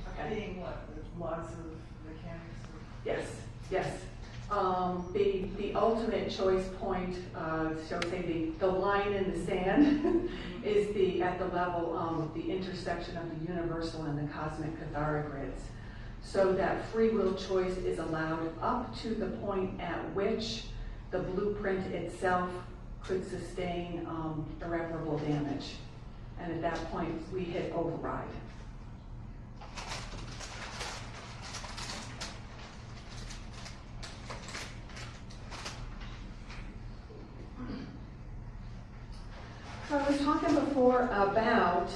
A: Okay.
D: Being what, the laws of mechanics of
A: Yes, yes. The ultimate choice point, shall we say the line in the sand, is at the level of the intersection of the universal and the cosmic Cathara grids. So that free will choice is allowed up to the point at which the blueprint itself could sustain irreparable damage. And at that point, we hit override. So I was talking before about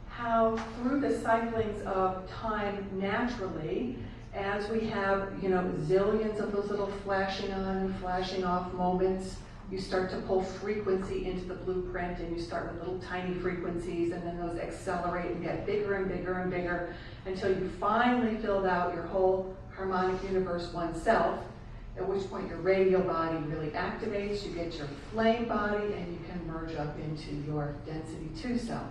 A: how through the cyclings of time naturally, as we have, zillions of those little flashing on and flashing off moments, you start to pull frequency into the blueprint, and you start with little tiny frequencies, and then those accelerate and get bigger and bigger and bigger until you finally filled out your whole harmonic universe oneself, at which point your radial body really activates, you get your flame body, and you can merge up into your density 2 self.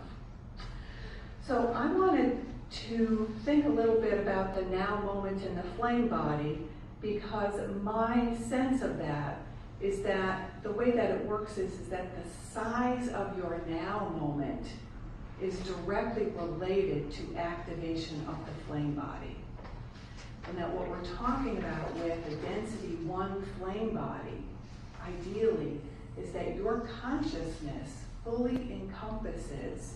A: So I wanted to think a little bit about the now moment in the flame body, because my sense of that is that the way that it works is that the size of your now moment is directly related to activation of the flame body. And that what we're talking about with the density 1 flame body, ideally, is that your consciousness fully encompasses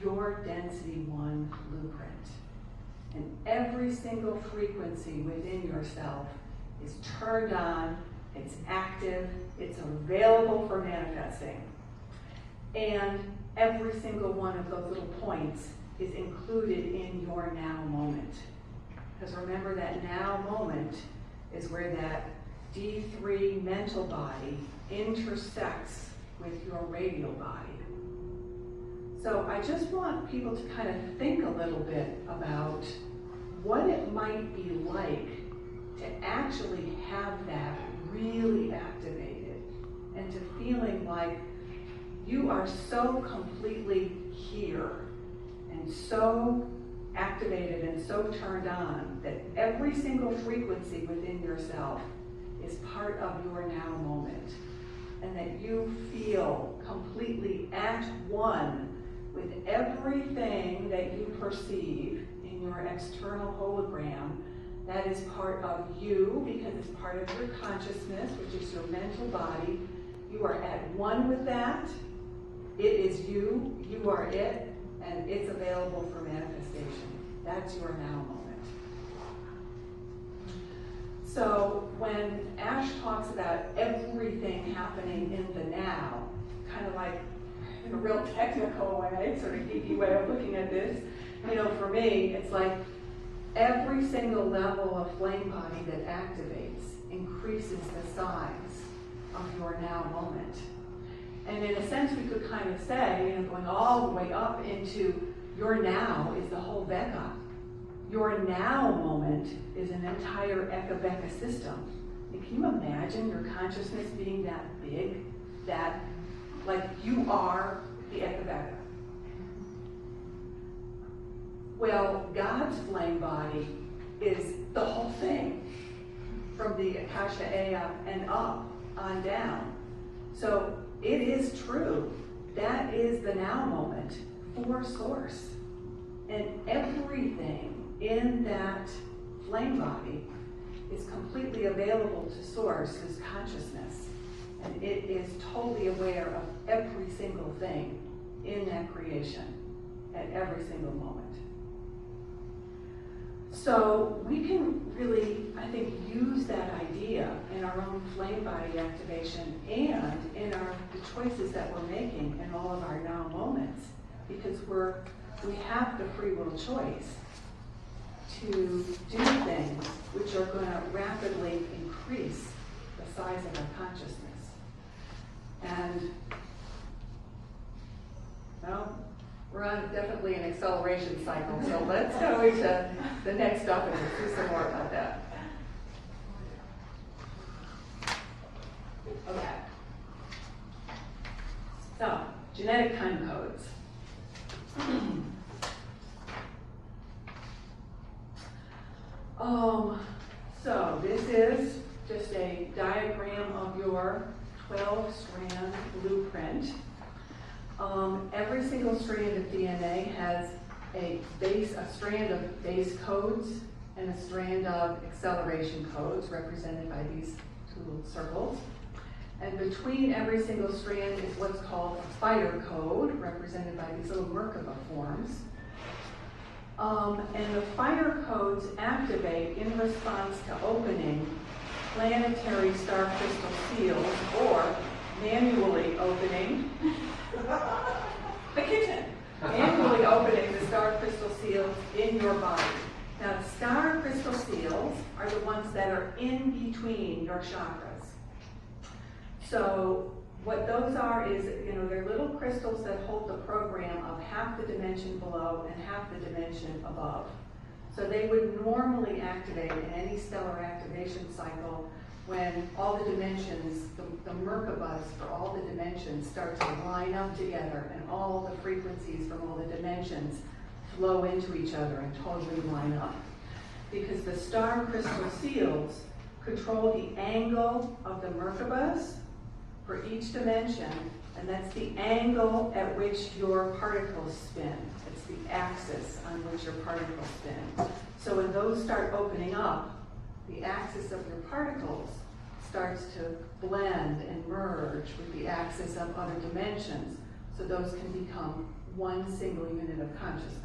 A: your density 1 blueprint. And every single frequency within yourself is turned on, it's active, it's available for manifesting. And every single one of those little points is included in your now moment. Because remember, that now moment is where that D3 mental body intersects with your radial body. So I just want people to kind of think a little bit about what it might be like to actually have that really activated, and to feeling like you are so completely here and so activated and so turned on that every single frequency within yourself is part of your now moment, and that you feel completely at one with everything that you perceive in your external hologram that is part of you, because it's part of your consciousness, which is your mental body. You are at one with that. It is you, you are it, and it's available for manifestation. That's your now moment. So when Ash talks about everything happening in the now, kind of like in a real technical way, sort of geeky way of looking at this, you know, for me, it's like every single level of flame body that activates increases the size of your now moment. And in a sense, we could kind of say, you know, going all the way up into your now is the whole Veka. Your now moment is an entire Eka-Veka system. And can you imagine your consciousness being that big, that, like, you are the Eka-Veka? Well, God's flame body is the whole thing, from the Akasha Aya and up on down. So it is true. That is the now moment for Source. And everything in that flame body is completely available to Source's consciousness. And it is totally aware of every single thing in that creation at every single moment. So we can really, I think, use that idea in our own flame body activation and in the choices that we're making in all of our now moments, because we have the free will choice to do things which are going to rapidly increase the size of our consciousness. And, well, we're on definitely an acceleration cycle, so let's go into the next stuff and do some more about that. Okay. So, genetic time codes. So this is just a diagram of your 12-strand blueprint. Every single strand of DNA has a strand of base codes and a strand of acceleration codes represented by these two little circles. And between every single strand is what's called a fighter code, represented by these little Merkaba forms. And the fighter codes activate in response to opening planetary star crystal seals or manually opening the kitchen. Manually opening the star crystal seals in your body. Now, the star crystal seals are the ones that are in between your chakras. So what those are is, you know, they're little crystals that hold the program of half the dimension below and half the dimension above. So they would normally activate in any stellar activation cycle when all the dimensions, the Merkabas for all the dimensions start to line up together and all the frequencies from all the dimensions flow into each other and totally line up. Because the star crystal seals control the angle of the Merkabas for each dimension, and that's the angle at which your particles spin. It's the axis on which your particles spin. So when those start opening up, the axis of your particles starts to blend and merge with the axis of other dimensions, so those can become one single unit of consciousness.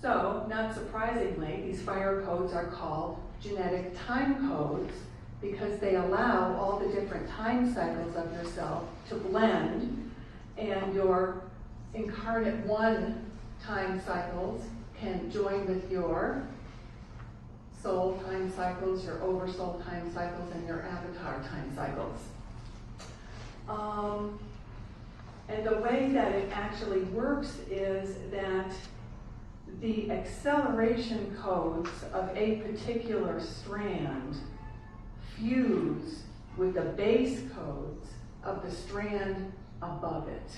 A: So, not surprisingly, these fire codes are called genetic time codes because they allow all the different time cycles of yourself to blend, and your incarnate one time cycles can join with your soul time cycles, your oversoul time cycles, and your avatar time cycles. And the way that it actually works is that the acceleration codes of a particular strand fuse with the base codes of the strand above it.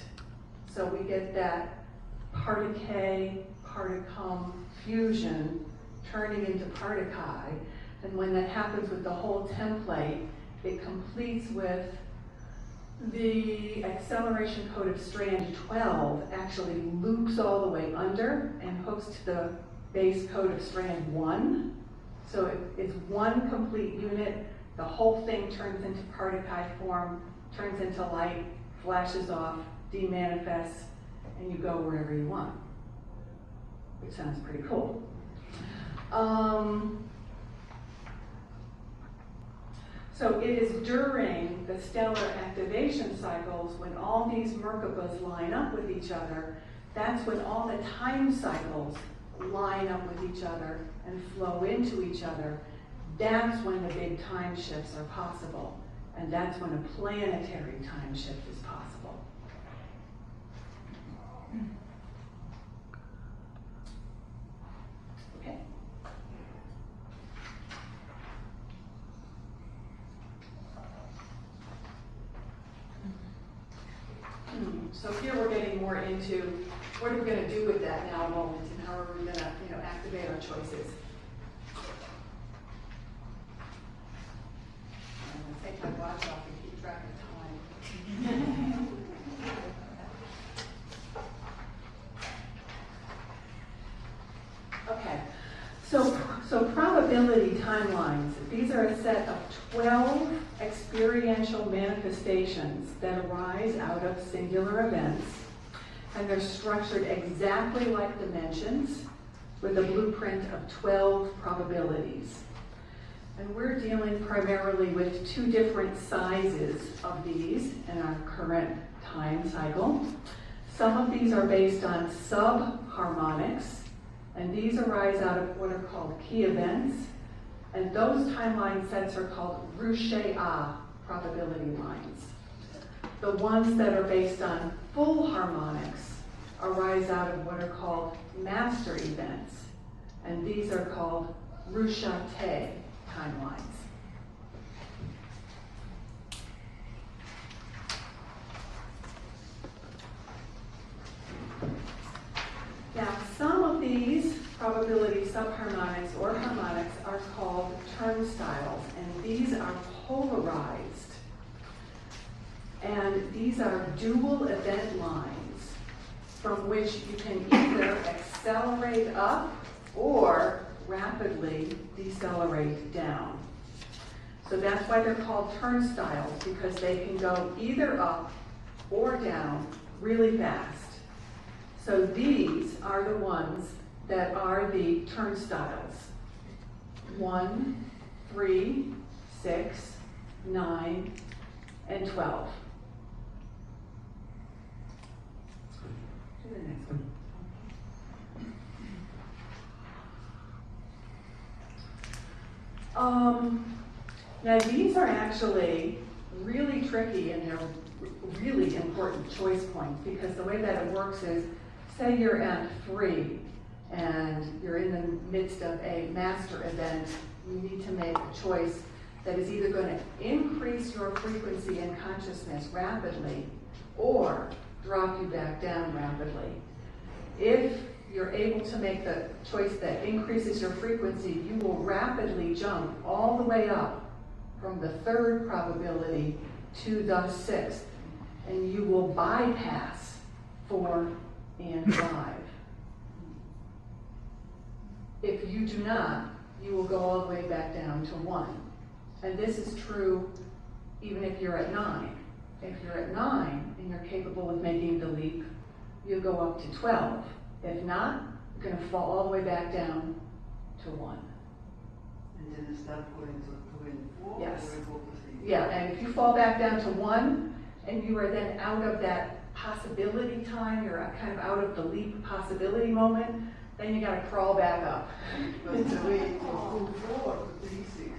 A: So we get that particade, particum fusion turning into partikai. And when that happens with the whole template, it completes with the acceleration code of strand 12 actually loops all the way under and hooks to the base code of strand 1. So it is one complete unit. The whole thing turns into partikai form, turns into light, flashes off, demanifests, and you go wherever you want, which sounds pretty cool. So it is during the stellar activation cycles when all these Merkabas line up with each other that's when all the time cycles line up with each other and flow into each other. That's when the big time shifts are possible. And that's when a planetary time shift is possible. Okay. So here we're getting more into what are we going to do with that now moment and how are we going to, activate our choices. I'm going to take my watch off and keep track of time. Okay, so probability timelines. These are a set of 12 experiential manifestations that arise out of singular events, and they're structured exactly like dimensions with a blueprint of 12 probabilities. And we're dealing primarily with two different sizes of these in our current time cycle. Some of these are based on subharmonics, and these arise out of what are called key events. And those timeline sets are called Rushe-A probability lines. The ones that are based on full harmonics arise out of what are called master events. And these are called Rushate timelines. Now, some of these probability subharmonics or harmonics are called turnstiles, and these are polarized. And these are dual event lines from which you can either accelerate up or rapidly decelerate down. So that's why they're called turnstiles, because they can go either up or down really fast. So these are the ones that are the turnstiles. 1, 3, 6, 9, and 12. To the next one. Now these are actually really tricky and they're really important choice points, because the way that it works is, say you're at 3 and you're in the midst of a master event, you need to make a choice that is either going to increase your frequency and consciousness rapidly or drop you back down rapidly. If you're able to make the choice that increases your frequency, you will rapidly jump all the way up from the 3rd probability to the 6th, and you will bypass 4 and 5. If you do not, you will go all the way back down to 1. And this is true even if you're at 9. If you're at 9 and you're capable of making the leap, you'll go up to 12. If not, you're going to fall all the way back down to 1.
F: And then it starts going to 2 and 4?
A: Yes.
F: Or go to 3?
A: Yeah, and if you fall back down to 1 and you are then out of that possibility time, you're kind of out of the leap possibility moment, then you got to crawl back up.
F: Because the way you go 4 to 3, 6.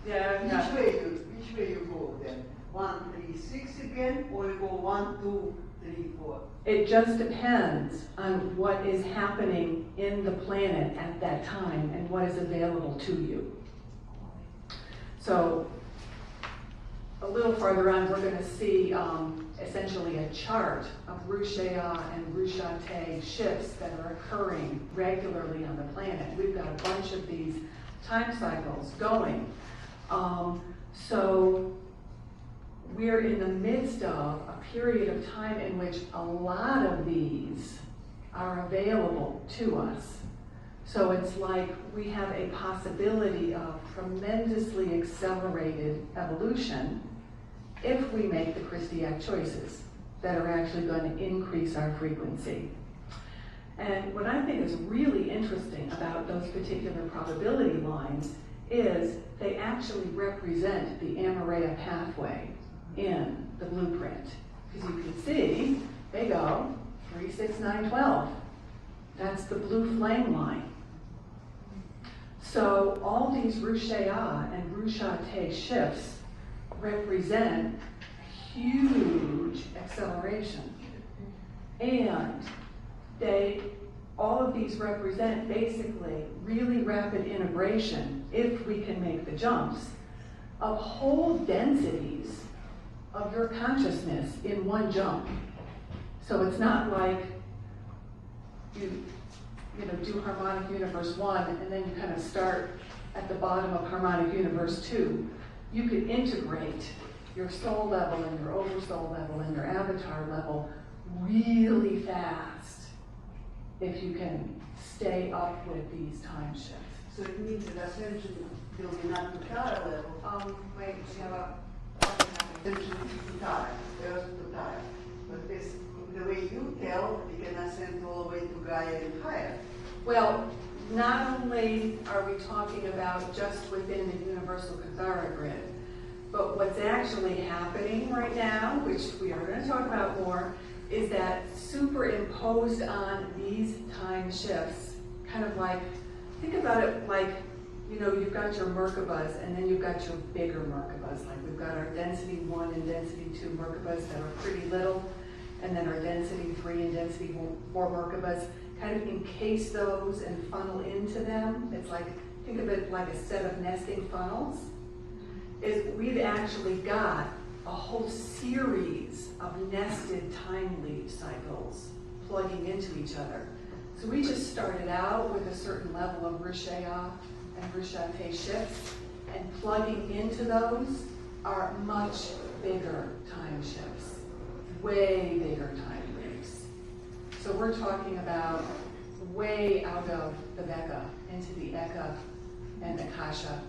A: Yeah.
F: Which way you go then? 1, 3, 6 again, or you go 1, 2, 3, 4?
A: It just depends on what is happening in the planet at that time and what is available to you. So a little farther on, we're going to see essentially a chart of Rushe-A and Rushate shifts that are occurring regularly on the planet. We've got a bunch of these time cycles going. So we're in the midst of a period of time in which a lot of these are available to us. So it's like we have a possibility of tremendously accelerated evolution if we make the Christiac choices that are actually going to increase our frequency. And what I think is really interesting about those particular probability lines is they actually represent the Amareya pathway in the blueprint. Because you can see, they go 3, 6, 9, 12. That's the blue flame line. So all these Rushéa and Rusha-Te shifts represent huge acceleration. And all of these represent basically really rapid integration, if we can make the jumps, of whole densities of your consciousness in one jump. So it's not like you do harmonic universe 1 and then you kind of start at the bottom of harmonic universe 2. You could integrate your soul level and your oversoul level and your avatar level really fast if you can stay up with these time shifts.
F: So it means that ascension will be not to Tara level.
A: Wait, we have a
F: Ascension to Tara, first to Tara. But this, the way you tell, you can ascend all the way to Gaia and higher.
A: Well, not only are we talking about just within the universal Kathara grid, but what's actually happening right now, which we are going to talk about more, is that superimposed on these time shifts, kind of like, think about it like, you've got your Merkabas and then you've got your bigger Merkabas. Like we've got our density 1 and density 2 Merkabas that are pretty little, and then our density 3 and density 4 Merkabas. Kind of encase those and funnel into them. It's like, think of it like a set of nesting funnels. We've actually got a whole series of nested time leap cycles plugging into each other. So we just started out with a certain level of Rushéa and Rusha-Te shifts, and plugging into those are much bigger time shifts, way bigger time leaps. So we're talking about way out of the Veka into the Eka and Akasha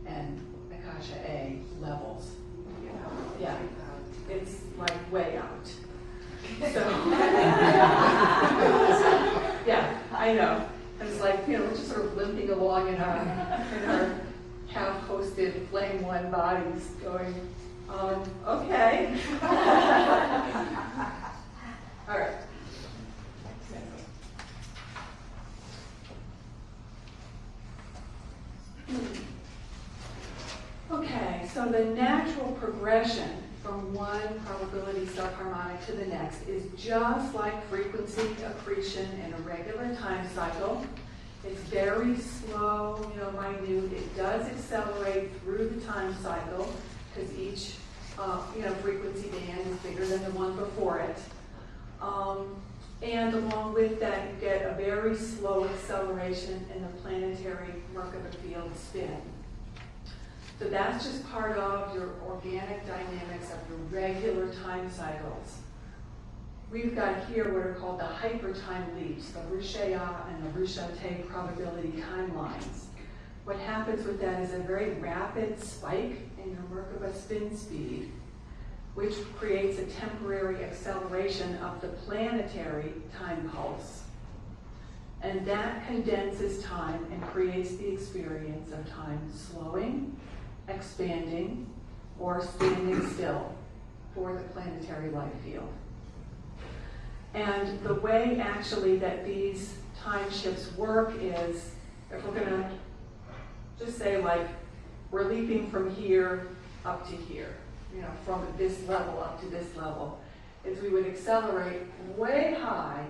A: and Akasha A levels. Yeah, it's like way out. So, yeah, I know. And it's like, we're just sort of limping along in our half-hosted flame one bodies going, okay. All right. Okay, so the natural progression from one probability subharmonic to the next is just like frequency accretion in a regular time cycle. It's very slow, minute. It does accelerate through the time cycle because each, frequency band is bigger than the one before it. And along with that, you get a very slow acceleration in the planetary Merkaba field spin. So that's just part of your organic dynamics of your regular time cycles. We've got here what are called the hypertime leaps, the Rushéa and the Rusha-Te probability timelines. What happens with that is a very rapid spike in your Merkaba spin speed, which creates a temporary acceleration of the planetary time pulse. And that condenses time and creates the experience of time slowing, expanding, or standing still for the planetary light field. And the way actually that these time shifts work is, if we're gonna just say like, we're leaping from here up to here, from this level up to this level, is we would accelerate way high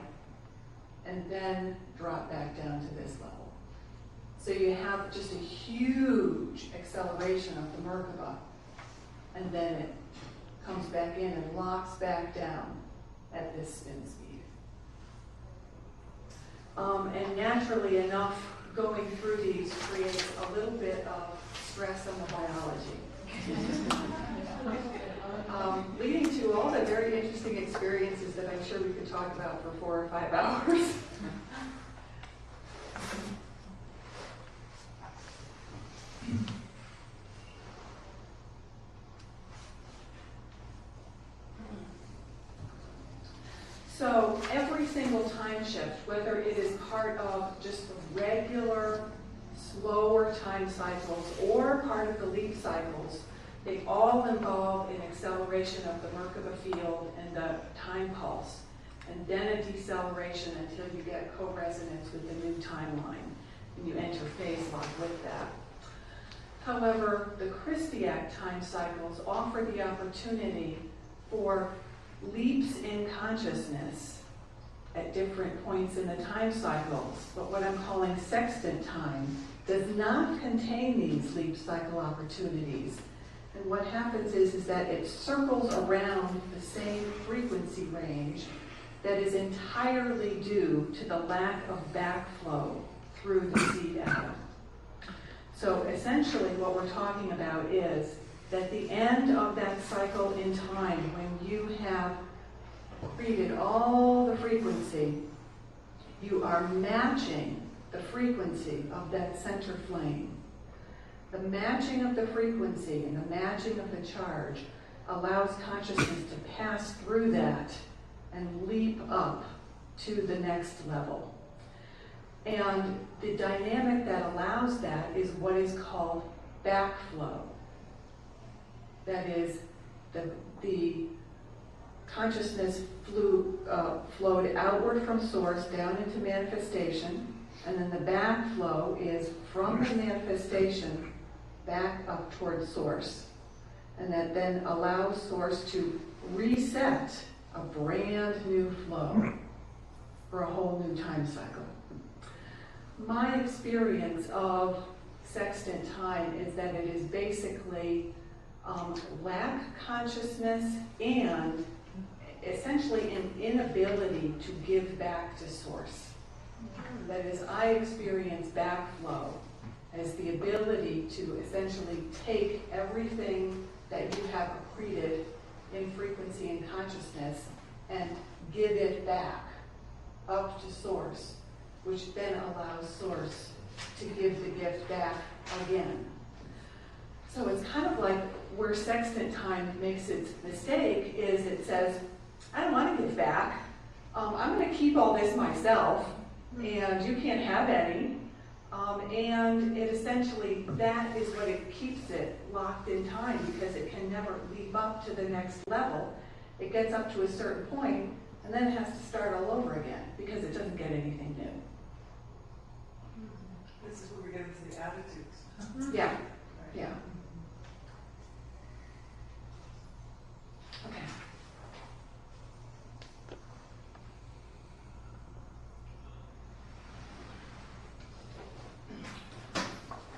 A: and then drop back down to this level. So you have just a huge acceleration of the Merkaba, and then it comes back in and locks back down at this spin speed. And naturally enough, going through these creates a little bit of stress on the biology. Leading to all the very interesting experiences that I'm sure we could talk about for 4 or 5 hours. So every single time shift, whether it is part of just the regular, slower time cycles or part of the leap cycles, they all involve an acceleration of the Merkaba field and the time pulse. and then a deceleration until you get co-resonance with the new timeline, and you enter phase lock with that. However, the Christiac time cycles offer the opportunity for leaps in consciousness at different points in the time cycles, but what I'm calling sextant time does not contain these leap cycle opportunities. And what happens is that it circles around the same frequency range that is entirely due to the lack of backflow through the seed atom. So essentially what we're talking about is that the end of that cycle in time, when you have created all the frequency, you are matching the frequency of that center flame. The matching of the frequency and the matching of the charge allows consciousness to pass through that and leap up to the next level. And the dynamic that allows that is what is called backflow. That is, the consciousness flowed outward from source down into manifestation, and then the backflow is from the manifestation back up toward source. And that then allows source to reset a brand new flow for a whole new time cycle. My experience of sextant time is that it is basically lack consciousness and essentially an inability to give back to source. That is, I experience backflow as the ability to essentially take everything that you have accreted in frequency and consciousness and give it back up to source, which then allows source to give the gift back again. So it's kind of like where sextant time makes its mistake is it says, I don't want to give back. I'm going to keep all this myself, and you can't have any. And it essentially, that is what it keeps it locked in time, because it can never leap up to the next level. It gets up to a certain point, and then it has to start all over again, because it doesn't get anything new.
B: This is where we get into the attitudes.
A: Yeah, yeah. Okay.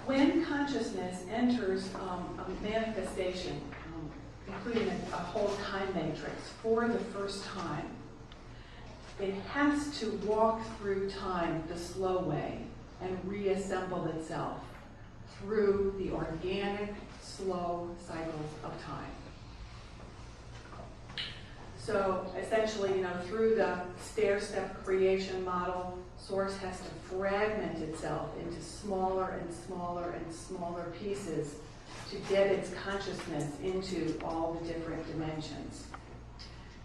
A: When consciousness enters a manifestation, including a whole time matrix, for the first time, it has to walk through time the slow way and reassemble itself through the organic, slow cycles of time. So essentially, through the stair-step creation model, source has to fragment itself into smaller and smaller and smaller pieces to get its consciousness into all the different dimensions.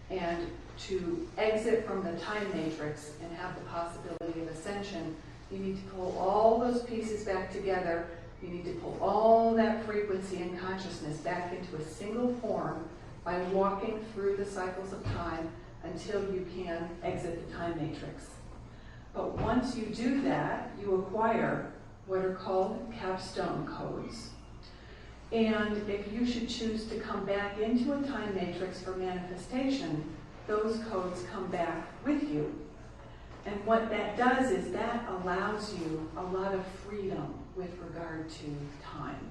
A: And to exit from the time matrix and have the possibility of ascension, you need to pull all those pieces back together. You need to pull all that frequency and consciousness back into a single form by walking through the cycles of time until you can exit the time matrix. But once you do that, you acquire what are called capstone codes. And if you should choose to come back into a time matrix for manifestation, those codes come back with you. And what that does is that allows you a lot of freedom with regard to time.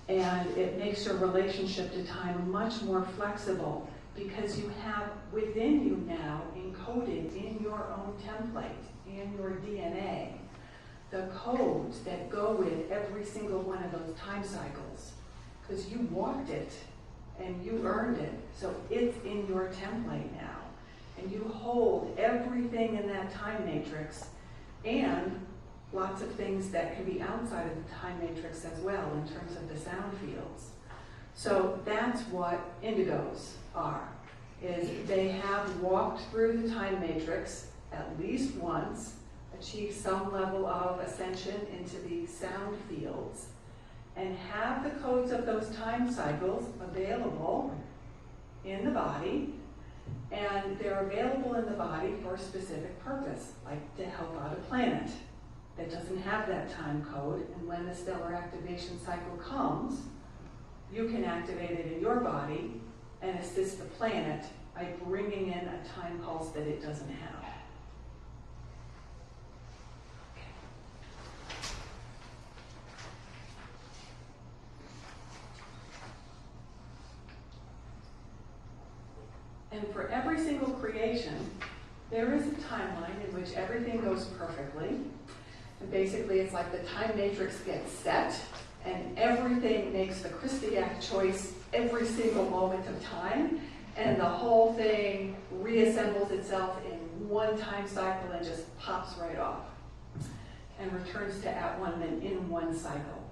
A: And it makes your relationship to time much more flexible, because you have within you now, encoded in your own template, in your DNA, the codes that go with every single one of those time cycles. Because you walked it and you earned it, so it's in your template now. And you hold everything in that time matrix, and lots of things that can be outside of the time matrix as well in terms of the sound fields. So that's what indigos are, is they have walked through the time matrix at least once, achieved some level of ascension into the sound fields, and have the codes of those time cycles available in the body, And they're available in the body for a specific purpose, like to help out a planet that doesn't have that time code. And when the stellar activation cycle comes, you can activate it in your body and assist the planet by bringing in a time pulse that it doesn't have. And for every single creation, there is a timeline in which everything goes perfectly. And basically, it's like the time matrix gets set, and everything makes the Christiac choice every single moment of time, and the whole thing reassembles itself in one time cycle and just pops right off and returns to at one and in one cycle.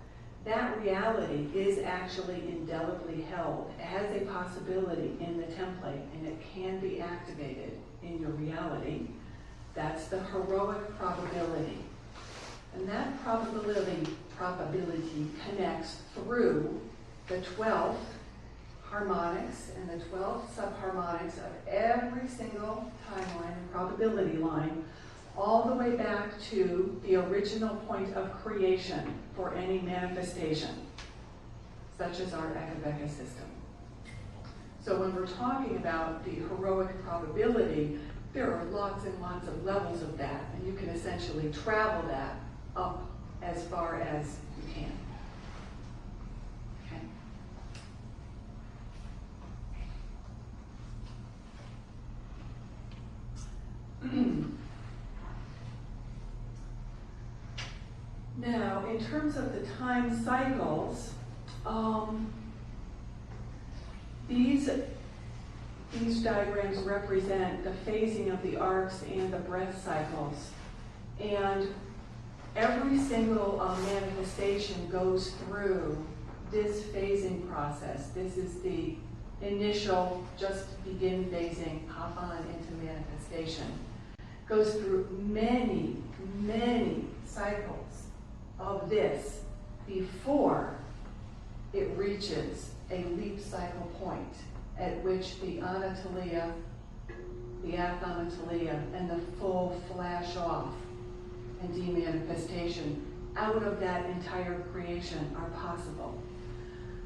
A: That reality is actually indelibly held as a possibility in the template, and it can be activated in your reality. That's the heroic probability. And that probability connects through the 12 harmonics and the 12 subharmonics of every single timeline and probability line, all the way back to the original point of creation for any manifestation, such as our Akabeka system. So when we're talking about the heroic probability, there are lots and lots of levels of that, and you can essentially travel that up as far as you can. Okay. Now, in terms of the time cycles, these diagrams represent the phasing of the arcs and the breath cycles. And every single manifestation goes through this phasing process. This is the initial, just begin phasing, hop on into manifestation. Goes through many, many cycles of this before it reaches a leap cycle point at which the Anatolia, the Athanatolia, and the full flash off and demanifestation out of that entire creation are possible.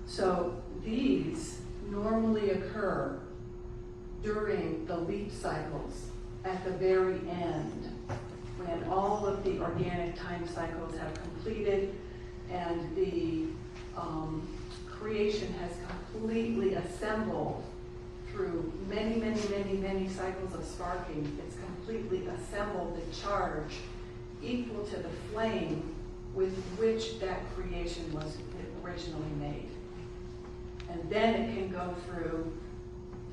A: So these normally occur during the leap cycles at the very end, when all of the organic time cycles have completed and the creation has completely assembled through many, many, many, many cycles of sparking. It's completely assembled the charge equal to the flame with which that creation was originally made. And then it can go through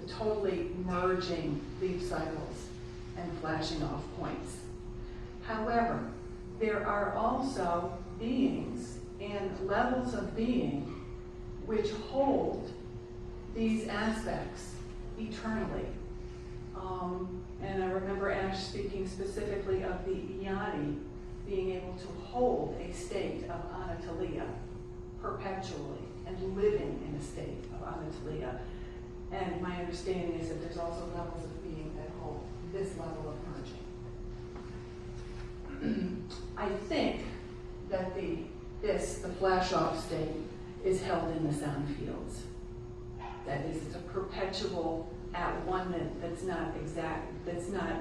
A: the totally merging leap cycles and flashing off points. However, there are also beings and levels of being which hold these aspects eternally. And I remember Ash speaking specifically of the Yanni being able to hold a state of Anatolia perpetually and living in a state of Anatolia. And my understanding is that there's also levels of being that hold this level of merging. I think that the flash off state is held in the sound fields. That is, it's a perpetual at one that's not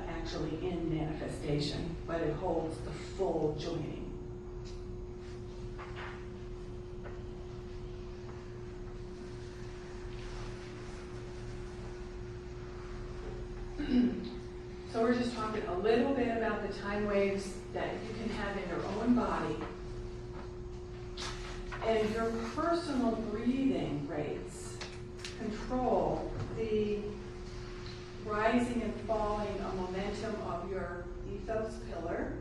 A: actually in manifestation, but it holds the full joining. So we're just talking a little bit about the time waves that you can have in your own body and your personal breathing rates control the rising and falling momentum of your ethos pillar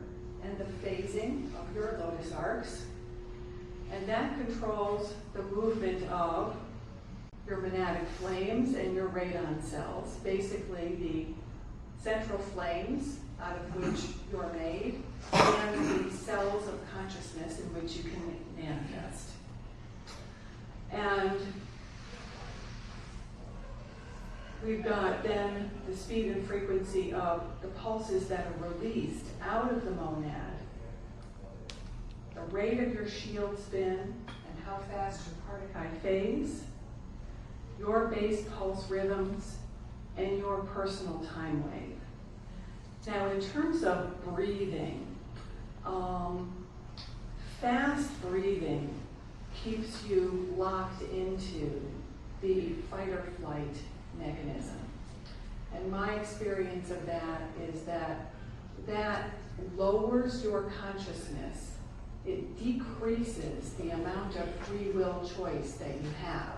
A: and the phasing of your lotus arcs. And that controls the movement of your monadic flames and your radon cells, basically the central flames out of which you're made, and the cells of consciousness in which you can manifest. And We've got then the speed and frequency of the pulses that are released out of the monad, the rate of your shield spin, and how fast your Partakai phase, your base pulse rhythms, and your personal time wave. Now, in terms of breathing, fast breathing keeps you locked into the fight or flight mechanism. And my experience of that is that that lowers your consciousness. It decreases the amount of free will choice that you have.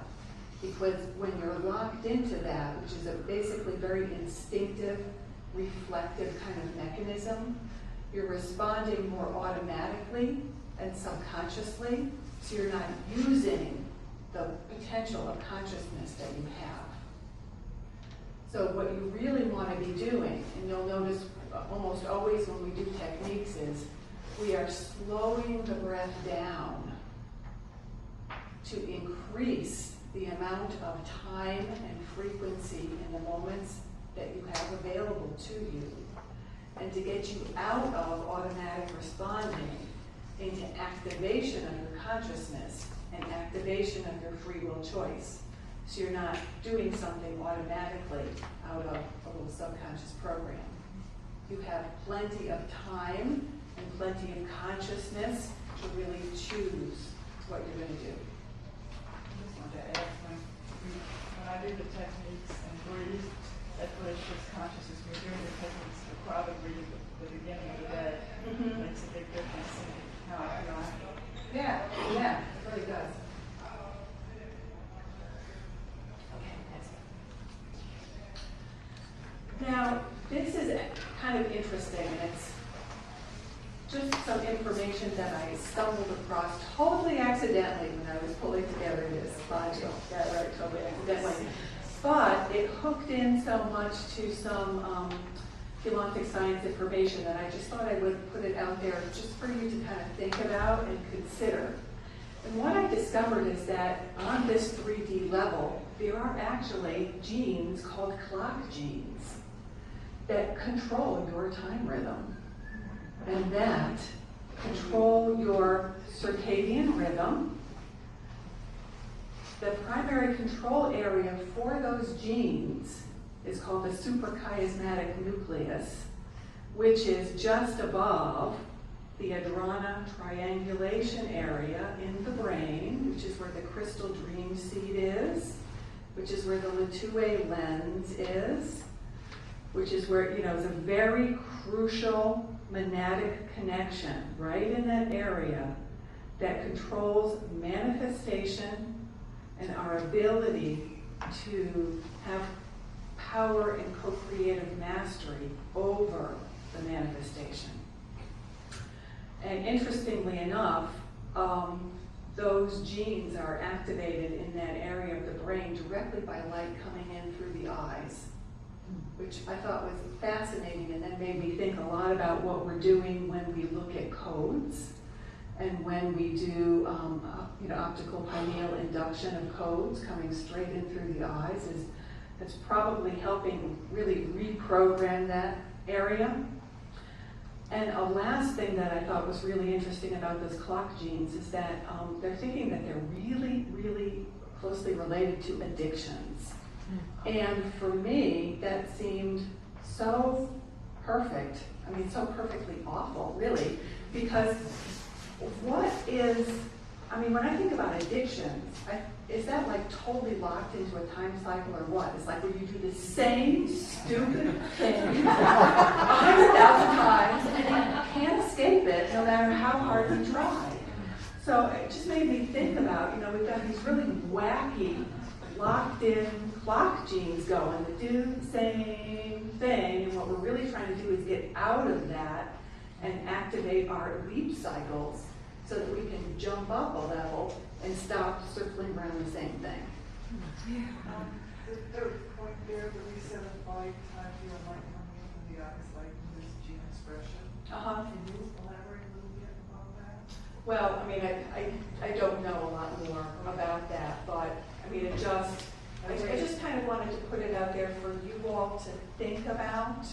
A: Because when you're locked into that, which is a basically very instinctive, reflective kind of mechanism, you're responding more automatically and subconsciously, so you're not using the potential of consciousness that you have. So what you really want to be doing, and you'll notice almost always when we do techniques, is we are slowing the breath down to increase the amount of time and frequency in the moments that you have available to you, and to get you out of automatic responding into activation of your consciousness and activation of your free will choice. So you're not doing something automatically out of a little subconscious program. You have plenty of time and plenty of consciousness to really choose what you're going to do.
D: I just wanted to add, when I do the techniques and breathe, that was just consciousness. When you're doing the techniques, the crowd breathe at the beginning of the day makes a big difference in how I feel after.
A: Yeah, it really does. Okay, next. Now, this is kind of interesting, and it's just some information that I stumbled across totally accidentally when I was pulling together this module. Yeah, right, totally accidentally. But it hooked in so much to some Geomorphic science information that I just thought I would put it out there just for you to kind of think about and consider. And what I discovered is that on this 3D level, there are actually genes called clock genes that control your time rhythm, and that control your circadian rhythm. The primary control area for those genes is called the suprachiasmatic nucleus, which is just above the Adrana triangulation area in the brain, which is where the crystal dream seed is, which is where the Latoué lens is, which is where, it's a very crucial monadic connection right in that area that controls manifestation and our ability to have power and co-creative mastery over the manifestation. And interestingly enough, those genes are activated in that area of the brain directly by light coming in through the eyes, which I thought was fascinating, and then made me think a lot about what we're doing when we look at codes and when we do optical pineal induction of codes coming straight in through the eyes. That's probably helping really reprogram that area. And a last thing that I thought was really interesting about those clock genes is that they're thinking that they're really, really closely related to addictions. And for me, that seemed so perfect. I mean, so perfectly awful, really, because when I think about addictions, is that like totally locked into a time cycle or what? It's like where you do the same stupid thing 100,000 times and you can't escape it no matter how hard you try. So it just made me think about, we've got these really wacky, locked in clock genes going that do the same thing, and what we're really trying to do is get out of that and activate our leap cycles so that we can jump up a level and stop circling around the same thing.
B: The third point there, the reset of body time, the enlightenment in the eyes, like this gene expression. Can you elaborate a little bit about that?
A: Well, I don't know a lot more about that, but it just, I just kind of wanted to put it out there for you all to think about.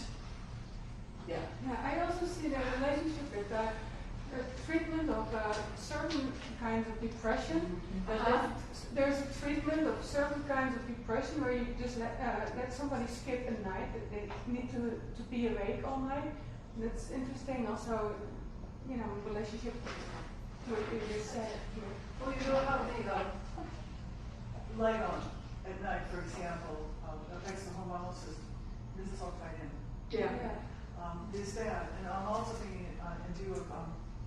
A: Yeah.
C: Yeah, I also see the relationship with the treatment of certain kinds of depression. There's a treatment of certain kinds of depression where you just let somebody skip a night, that they need to be awake all night. And it's interesting also, you know, in relationship to what you just said here.
B: Well, you know how the light on at night, for example, affects the hormonal system. This is all tied in.
A: Yeah.
B: Is that, and I'm also thinking in view of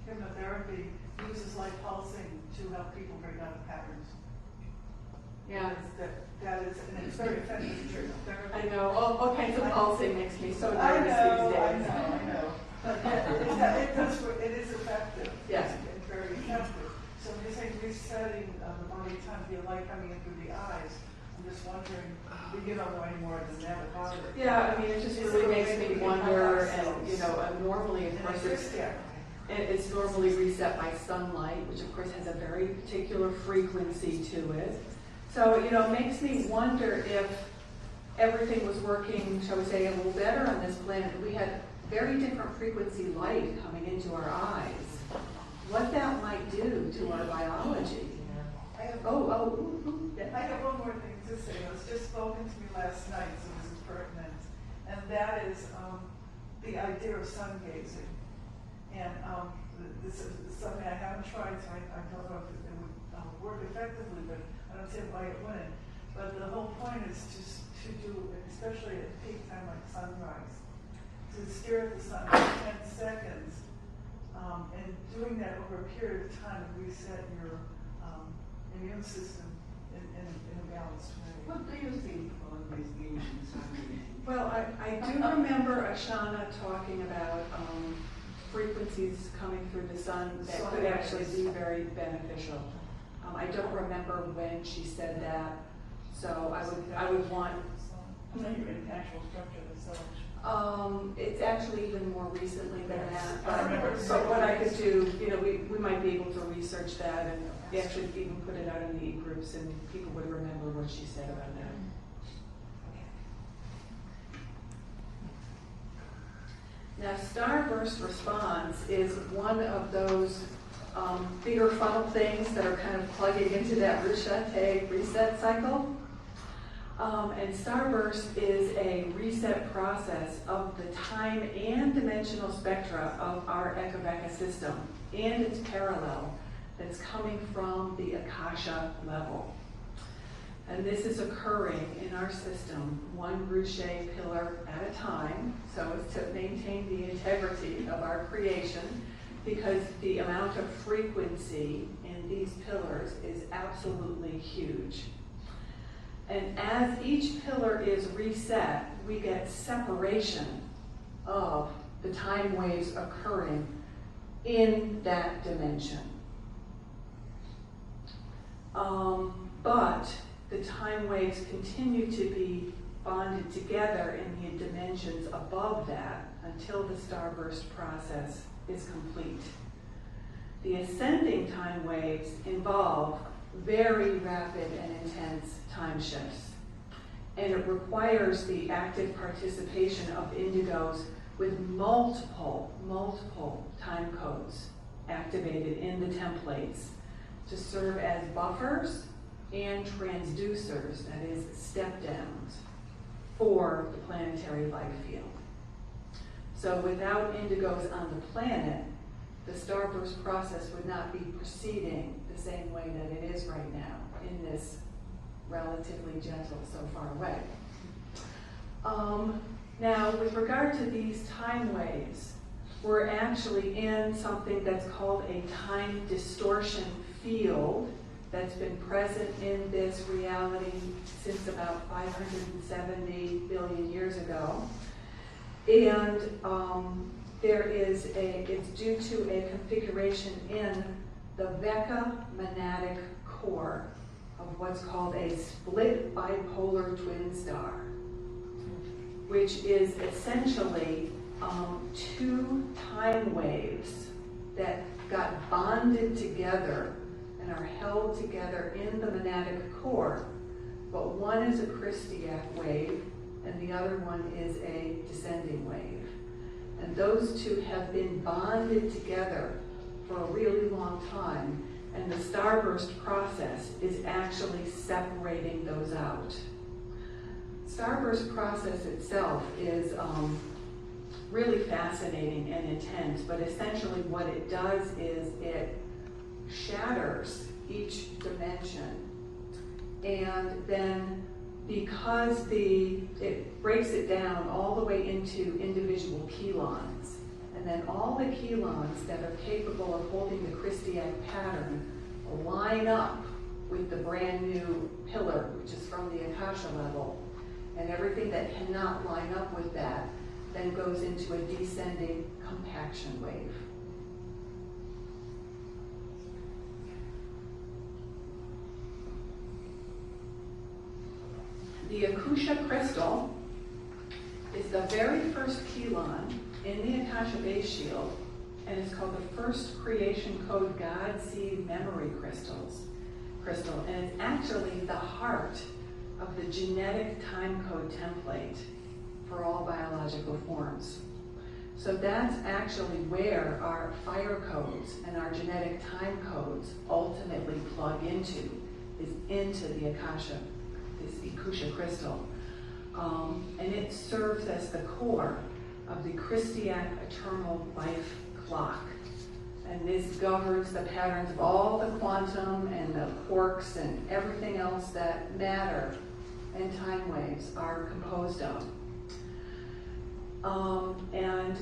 B: hypnotherapy uses light pulsing to help people break out of patterns.
A: Yeah.
B: That is, and it's very effective treatment.
A: I know, all kinds of pulsing makes me so
B: I
A: nervous
B: know,
A: these days.
B: I know. But it is effective.
A: Yes.
B: It's very effective. So when you're saying resetting the body time, the light coming in through the eyes, I'm just wondering, we don't know any more than that about it.
A: Yeah, I mean, it just really makes me wonder, and, you know, normally, of
B: And
A: course, it's
B: yeah.
A: normally reset by sunlight, which of course has a very particular frequency to it. So, you know, it makes me wonder if everything was working, shall we say, a little better on this planet. We had very different frequency light coming into our eyes. What that might do to our biology.
B: I have
A: Yeah.
B: one more thing to say. It was just spoken to me last night, so this is pertinent. And that is the idea of sun gazing. And this is something I haven't tried, so I don't know if it would work effectively, but I don't see why it wouldn't. But the whole point is to do, especially at peak time like sunrise, to stare at the sun for 10 seconds, and doing that over a period of time would reset your immune system in a balanced way.
F: What do you think about these ancient scientists?
A: Well, I do remember A.Channel talking about frequencies coming through the sun that could actually be very beneficial. I don't remember when she said that, so I would want.
D: I'm not even the actual structure of the cell.
A: It's actually even more recently than that.
D: I remember.
A: But what I could do, you know, we might be able to research that and actually even put it out in the e-groups, and people would remember what she said about that. Now, starburst response is one of those bigger funnel things that are kind of plugging into that reset cycle. And starburst is a reset process of the time and dimensional spectra of our Eka system and its parallel that's coming from the Akasha level. And this is occurring in our system, one Ruche pillar at a time, so as to maintain the integrity of our creation, because the amount of frequency in these pillars is absolutely huge. And as each pillar is reset, we get separation of the time waves occurring in that dimension. But the time waves continue to be bonded together in the dimensions above that until the starburst process is complete. The ascending time waves involve very rapid and intense time shifts, and it requires the active participation of indigos with multiple time codes activated in the templates to serve as buffers and transducers, that is, step downs, for the planetary life field. So without indigos on the planet, the starburst process would not be proceeding the same way that it is right now in this relatively gentle, so far away. Now, with regard to these time waves, we're actually in something that's called a time distortion field that's been present in this reality since about 570 billion years ago. And it's due to a configuration in the Veka monadic core of what's called a split bipolar twin star, which is essentially two time waves that got bonded together and are held together in the monadic core but one is a Christiac wave and the other one is a descending wave. And those two have been bonded together for a really long time, and the starburst process is actually separating those out. Starburst process itself is really fascinating and intense, but essentially what it does is it shatters each dimension, and then because it breaks it down all the way into individual chelons, and then all the chelons that are capable of holding the Christiac pattern line up with the brand new pillar, which is from the Akasha level, and everything that cannot line up with that then goes into a descending compaction wave. The Akusha crystal is the very first chelon in the Akasha base shield, and it's called the first creation code God seed memory crystal, and it's actually the heart of the genetic time code template for all biological forms. So that's actually where our fire codes and our genetic time codes ultimately plug into, is into the Akasha, this Akusha crystal. And it serves as the core of the Christiac eternal life clock. And this governs the patterns of all the quantum and the quarks and everything else that matter and time waves are composed of. And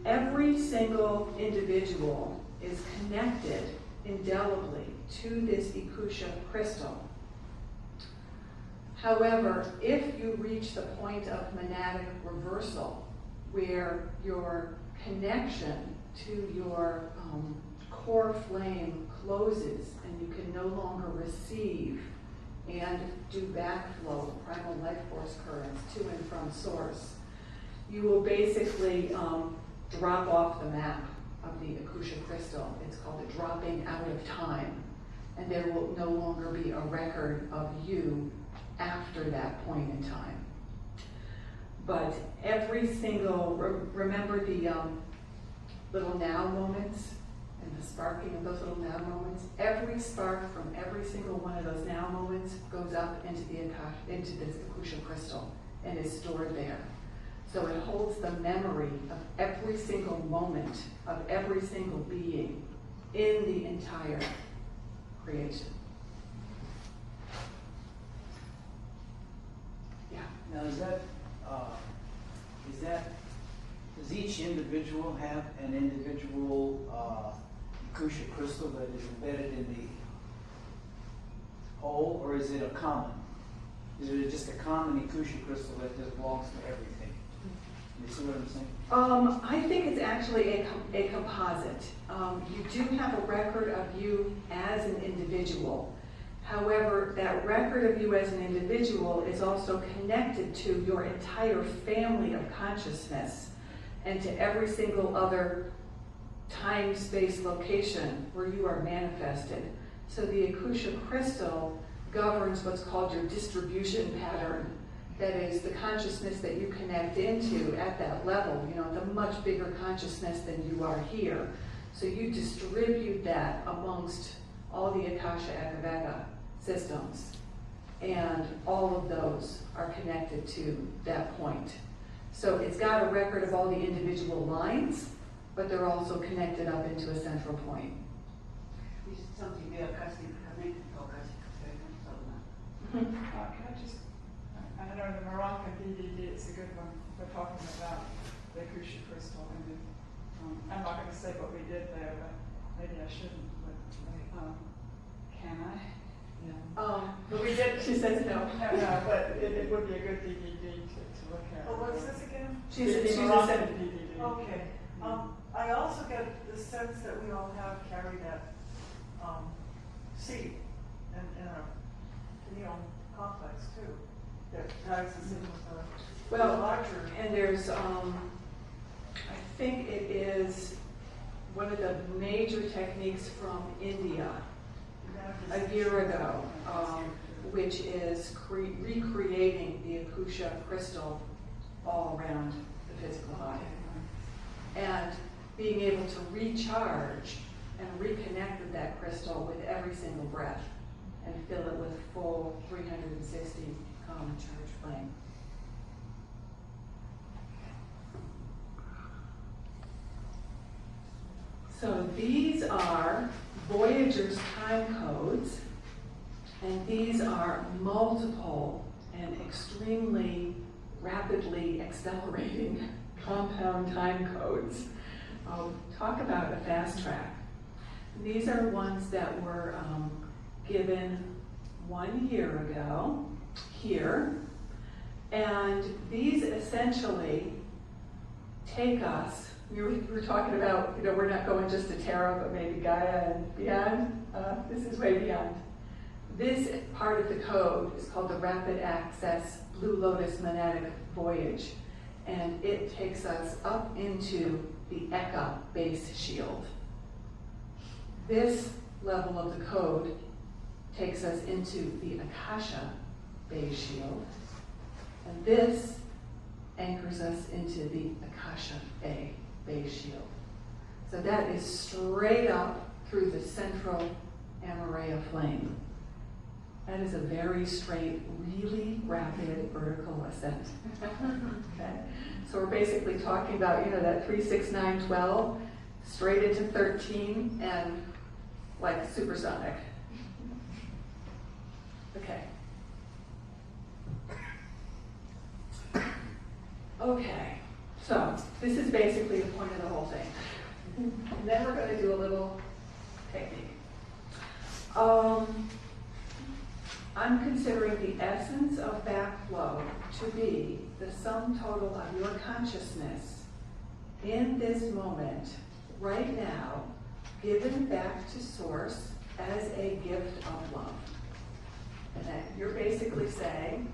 A: every single individual is connected indelibly to this Akusha crystal. However, if you reach the point of monadic reversal, where your connection to your core flame closes and you can no longer receive and do backflow, primal life force currents to and from source, you will basically drop off the map of the Akusha crystal. It's called the dropping out of time, and there will no longer be a record of you after that point in time. But every single, remember the little now moments and the sparking of those little now moments? Every spark from every single one of those now moments goes up into this Akusha crystal and is stored there. So it holds the memory of every single moment of every single being in the entire creation. Yeah.
G: Now does each individual have an individual Akusha crystal that is embedded in the whole, or is it a common? Is it just a common Akusha crystal that just belongs to everything? You see what I'm saying?
A: I think it's actually a composite. You do have a record of you as an individual. However, that record of you as an individual is also connected to your entire family of consciousness and to every single other time, space, location where you are manifested. So the Akusha crystal governs what's called your distribution pattern. That is the consciousness that you connect into at that level, the much bigger consciousness than you are here. So you distribute that amongst all the Akasha Ekavega systems. And all of those are connected to that point. So it's got a record of all the individual lines, but they're also connected up into a central point.
F: Is it something we are casting connected or casting
C: Can I just, I know the Moroccan DVD, it's a good one. We're talking about the Akusha crystal. And I'm not going to say what we did there, but maybe I shouldn't. But can I?
A: Yeah.
C: But we did.
A: She says no.
C: No, but it would be a good DVD to look at.
B: Oh, what's this again?
A: She's a
C: Moroccan DVD.
B: Okay. I also get the sense that we all carry that seed in our complex too, that ties us in with the larger.
A: And there's, I think it is one of the major techniques from India a year ago, which is recreating the Akusha crystal all around the physical body. And being able to recharge and reconnect with that crystal with every single breath and fill it with full 360 common charge flame. So these are Voyager's time codes, and these are multiple and extremely rapidly accelerating compound time codes. I'll talk about a fast track. These are ones that were given 1 year ago here, and these essentially take us. We were talking about, we're not going just to Terra, but maybe Gaia and beyond. This is way beyond. This part of the code is called the Rapid Access Blue Lotus Monadic Voyage, and it takes us up into the Eka base shield. This level of the code takes us into the Akasha base shield, and this anchors us into the Akasha A base shield. So that is straight up through the central Amareya flame. That is a very straight, really rapid vertical ascent. Okay? So we're basically talking about, that 3, 6, 9, 12, straight into 13, and like supersonic. Okay. Okay, so this is basically the point of the whole thing. And then we're going to do a little technique. I'm considering the essence of backflow to be the sum total of your consciousness in this moment, right now, given back to Source as a gift of love. And that you're basically saying,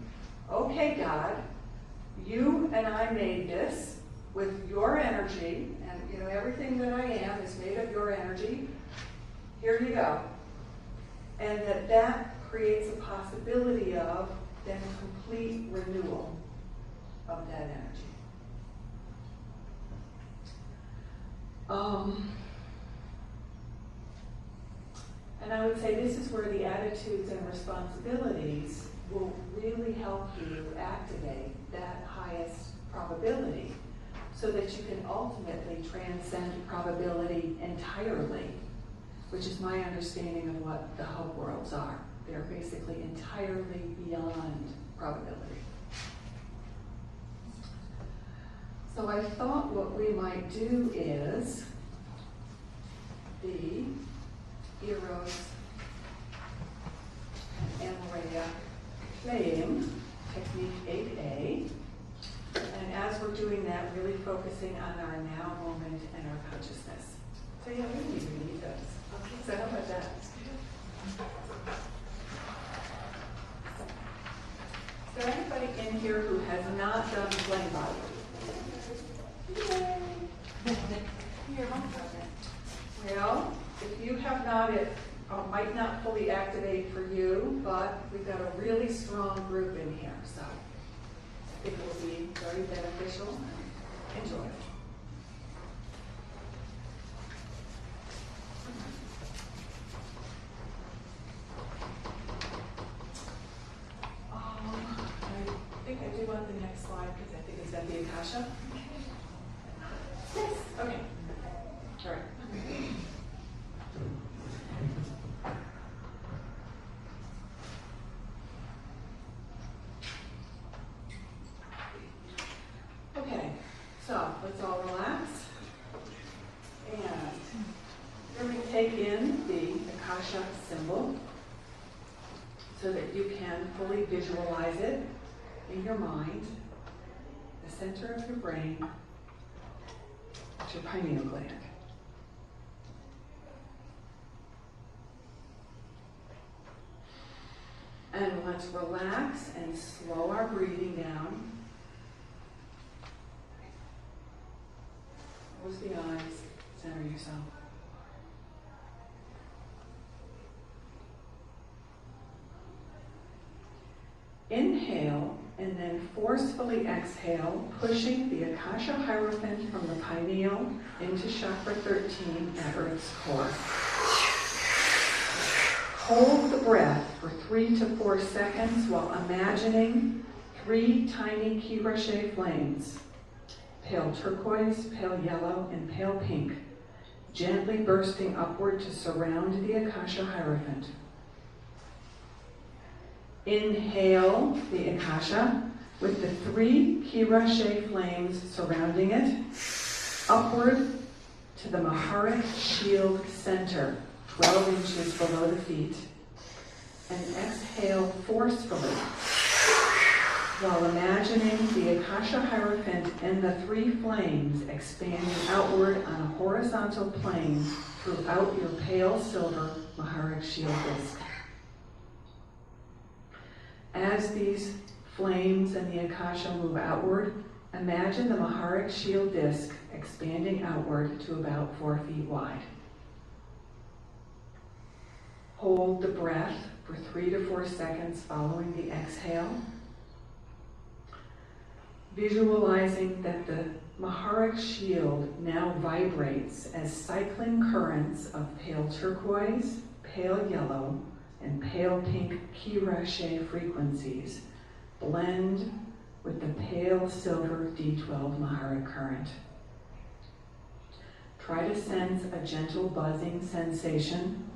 A: okay, God, you and I made this with your energy, and everything that I am is made of your energy. Here you go. And that creates a possibility of then complete renewal of that energy. And I would say this is where the attitudes and responsibilities will really help you activate that highest probability so that you can ultimately transcend probability entirely, which is my understanding of what the hub worlds are. They're basically entirely beyond probability. So I thought what we might do is the Eros and Amareya flame, technique 8A. And as we're doing that, really focusing on our now moment and our consciousness. So yeah, we don't even need those. Okay, so how about that? Is there anybody in here who has not done flame body? Yay! Here, one second. Well, if you have not, it might not fully activate for you, but we've got a really strong group in here, so it will be very beneficial. Enjoy. I think I do want the next slide because I think it's at the Akasha. Yes. Okay. All right. Okay, so let's all relax. And we're going to take in the Akasha symbol so that you can fully visualize it in your mind, the center of your brain, to your pineal gland. And let's relax and slow our breathing down. Close the eyes, center yourself. Inhale, and then forcefully exhale, pushing the Akasha Hierophant from the pineal into chakra 13 at Earth's core. Hold the breath for 3 to 4 seconds while imagining 3 tiny ki rache flames, pale turquoise, pale yellow, and pale pink, gently bursting upward to surround the Akasha Hierophant. Inhale the Akasha with the 3 ki rache flames surrounding it, upward to the Maharik Shield Center, 12 inches below the feet, and exhale forcefully while imagining the Akasha Hierophant and the 3 flames expanding outward on a horizontal plane throughout your pale silver Maharik Shield disc. As these flames and the Akasha move outward, imagine the Maharik Shield disc expanding outward to about 4 feet wide. Hold the breath for 3 to 4 seconds following the exhale, visualizing that the Maharik Shield now vibrates as cycling currents of pale turquoise, pale yellow, and pale pink ki rache frequencies blend with the pale silver D12 Maharik current. Try to sense a gentle buzzing sensation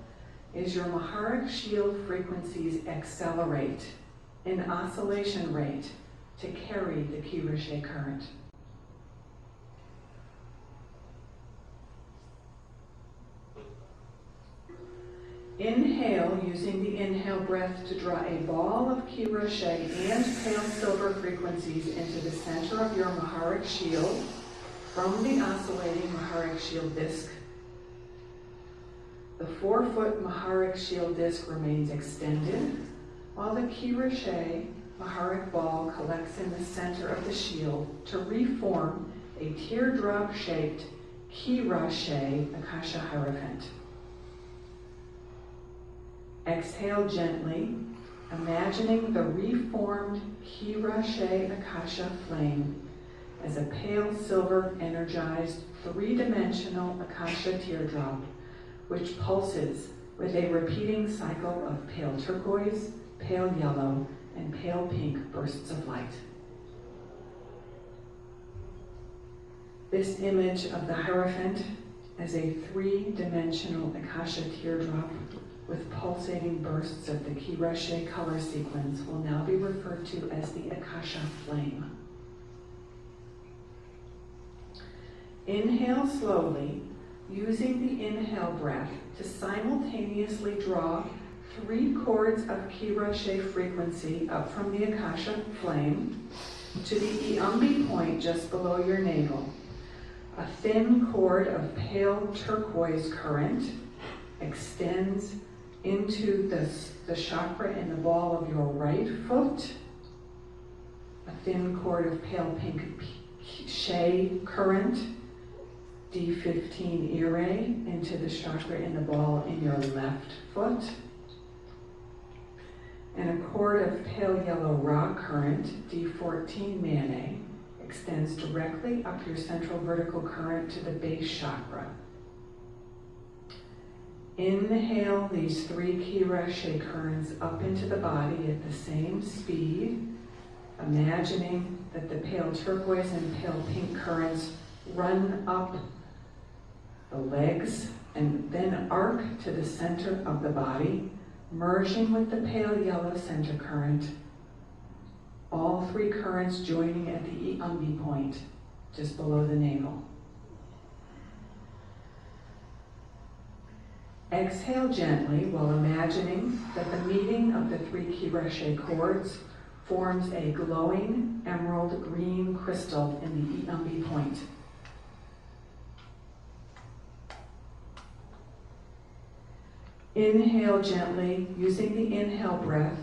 A: as your Maharik Shield frequencies accelerate in oscillation rate to carry the ki rache current. Inhale, using the inhale breath to draw a ball of ki rache and pale silver frequencies into the center of your Maharik Shield from the oscillating Maharik Shield disc. The 4-foot Maharik Shield disc remains extended, while the ki rache Maharik ball collects in the center of the shield to reform a teardrop-shaped ki rache Akasha Hierophant. Exhale gently, imagining the reformed ki rache Akasha flame as a pale silver energized 3-dimensional Akasha teardrop, which pulses with a repeating cycle of pale turquoise, pale yellow, and pale pink bursts of light. This image of the Hierophant as a 3-dimensional Akasha teardrop with pulsating bursts of the ki rache color sequence will now be referred to as the Akasha flame. Inhale slowly, using the inhale breath to simultaneously draw 3 chords of ki rache frequency up from the Akasha flame to the Iambi point just below your navel. A thin cord of pale turquoise current extends into the chakra in the ball of your right foot. A thin cord of pale pink She current, D15 Irae, into the chakra in the ball in your left foot. And a cord of pale yellow Ra current, D14 Mane, extends directly up your central vertical current to the base chakra. Inhale these 3 ki rache currents up into the body at the same speed, imagining that the pale turquoise and pale pink currents run up the legs and then arc to the center of the body, merging with the pale yellow center current. All 3 currents joining at the Iambi point, just below the navel. Exhale gently while imagining that the meeting of the 3 ki rache chords forms a glowing emerald green crystal in the Iambi point. Inhale gently, using the inhale breath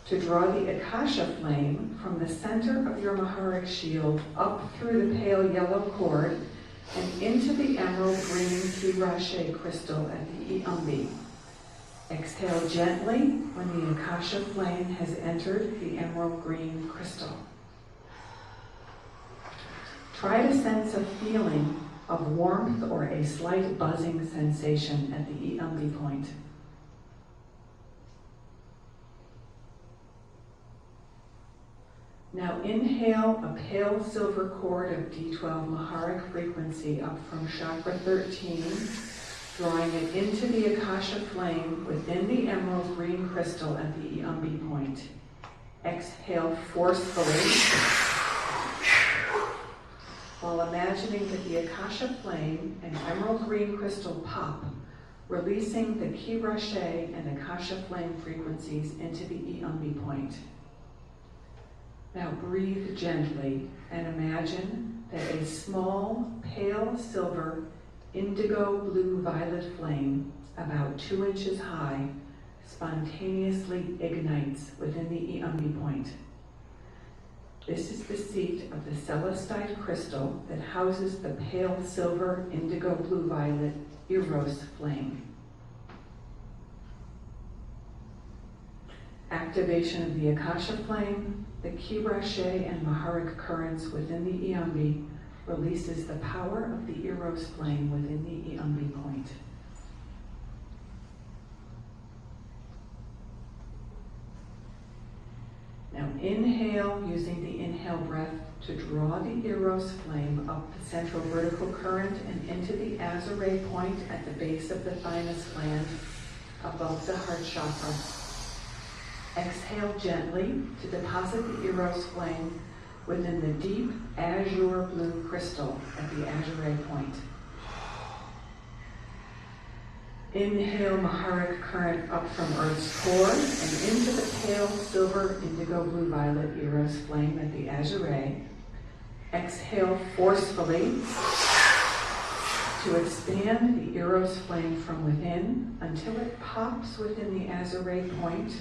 A: to draw the Akasha flame from the center of your Maharik Shield up through the pale yellow cord and into the emerald green ki rache crystal at the Iambi. Exhale gently when the Akasha flame has entered the emerald green crystal. Try to sense a feeling of warmth or a slight buzzing sensation at the Iambi point. Now inhale a pale silver cord of D12 Maharic frequency up from chakra 13, drawing it into the Akasha flame within the emerald green crystal at the Iambi point. Exhale forcefully, while imagining that the Akasha flame and emerald green crystal pop, releasing the Ki Rashe and Akasha flame frequencies into the Iambi point. Now breathe gently and imagine that a small, pale silver, indigo blue violet flame, about 2 inches high, spontaneously ignites within the Iambi point. This is the seat of the celestite crystal that houses the pale silver, indigo blue violet Eros flame. Activation of the Akasha flame, the Ki Rashe and Maharic currents within the Iambi releases the power of the Eros flame within the Iambi point. Now inhale, using the inhale breath to draw the Eros flame up the central vertical current and into the Azure point at the base of the thymus gland above the heart chakra. Exhale gently to deposit the Eros flame within the deep azure blue crystal at the Azure point. Inhale Maharic current up from Earth's core and into the pale silver indigo blue violet Eros flame at the Azure. Exhale forcefully to expand the Eros flame from within until it pops within the Azure point.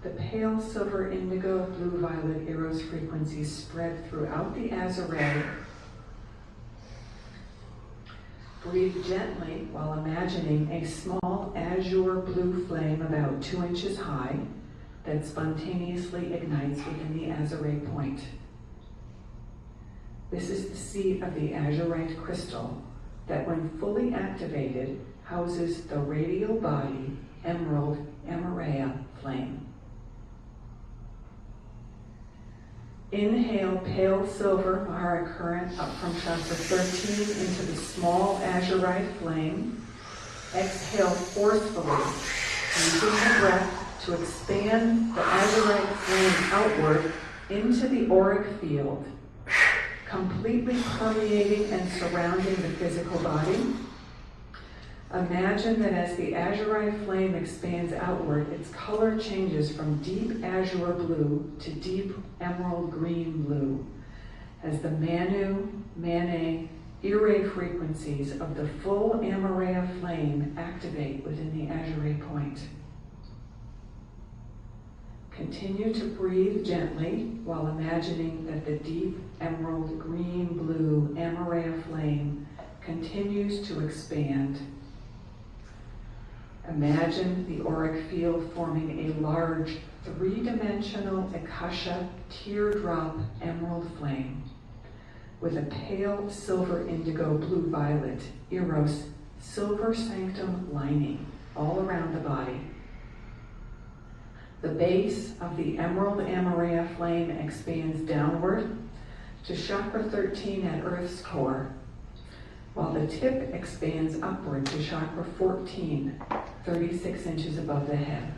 A: The pale silver indigo blue violet Eros frequencies spread throughout the Azure. Breathe gently while imagining a small azure blue flame about 2 inches high that spontaneously ignites within the Azure point. This is the seat of the azurite crystal that, when fully activated, houses the radial body emerald Amareya flame. Inhale pale silver Maharic current up from chakra 13 into the small azurite flame. Exhale forcefully, using the breath to expand the azurite flame outward into the auric field, completely permeating and surrounding the physical body. Imagine that as the azurite flame expands outward, its color changes from deep azure blue to deep emerald green blue as the Manu, Mane, Ire frequencies of the full Amareya flame activate within the Azure point. Continue to breathe gently while imagining that the deep emerald green blue Amareya flame continues to expand. Imagine the auric field forming a large, three-dimensional Akasha teardrop emerald flame with a pale silver indigo blue violet Eros silver sanctum lining all around the body. The base of the emerald Amareya flame expands downward to chakra 13 at Earth's core, while the tip expands upward to chakra 14, 36 inches above the head.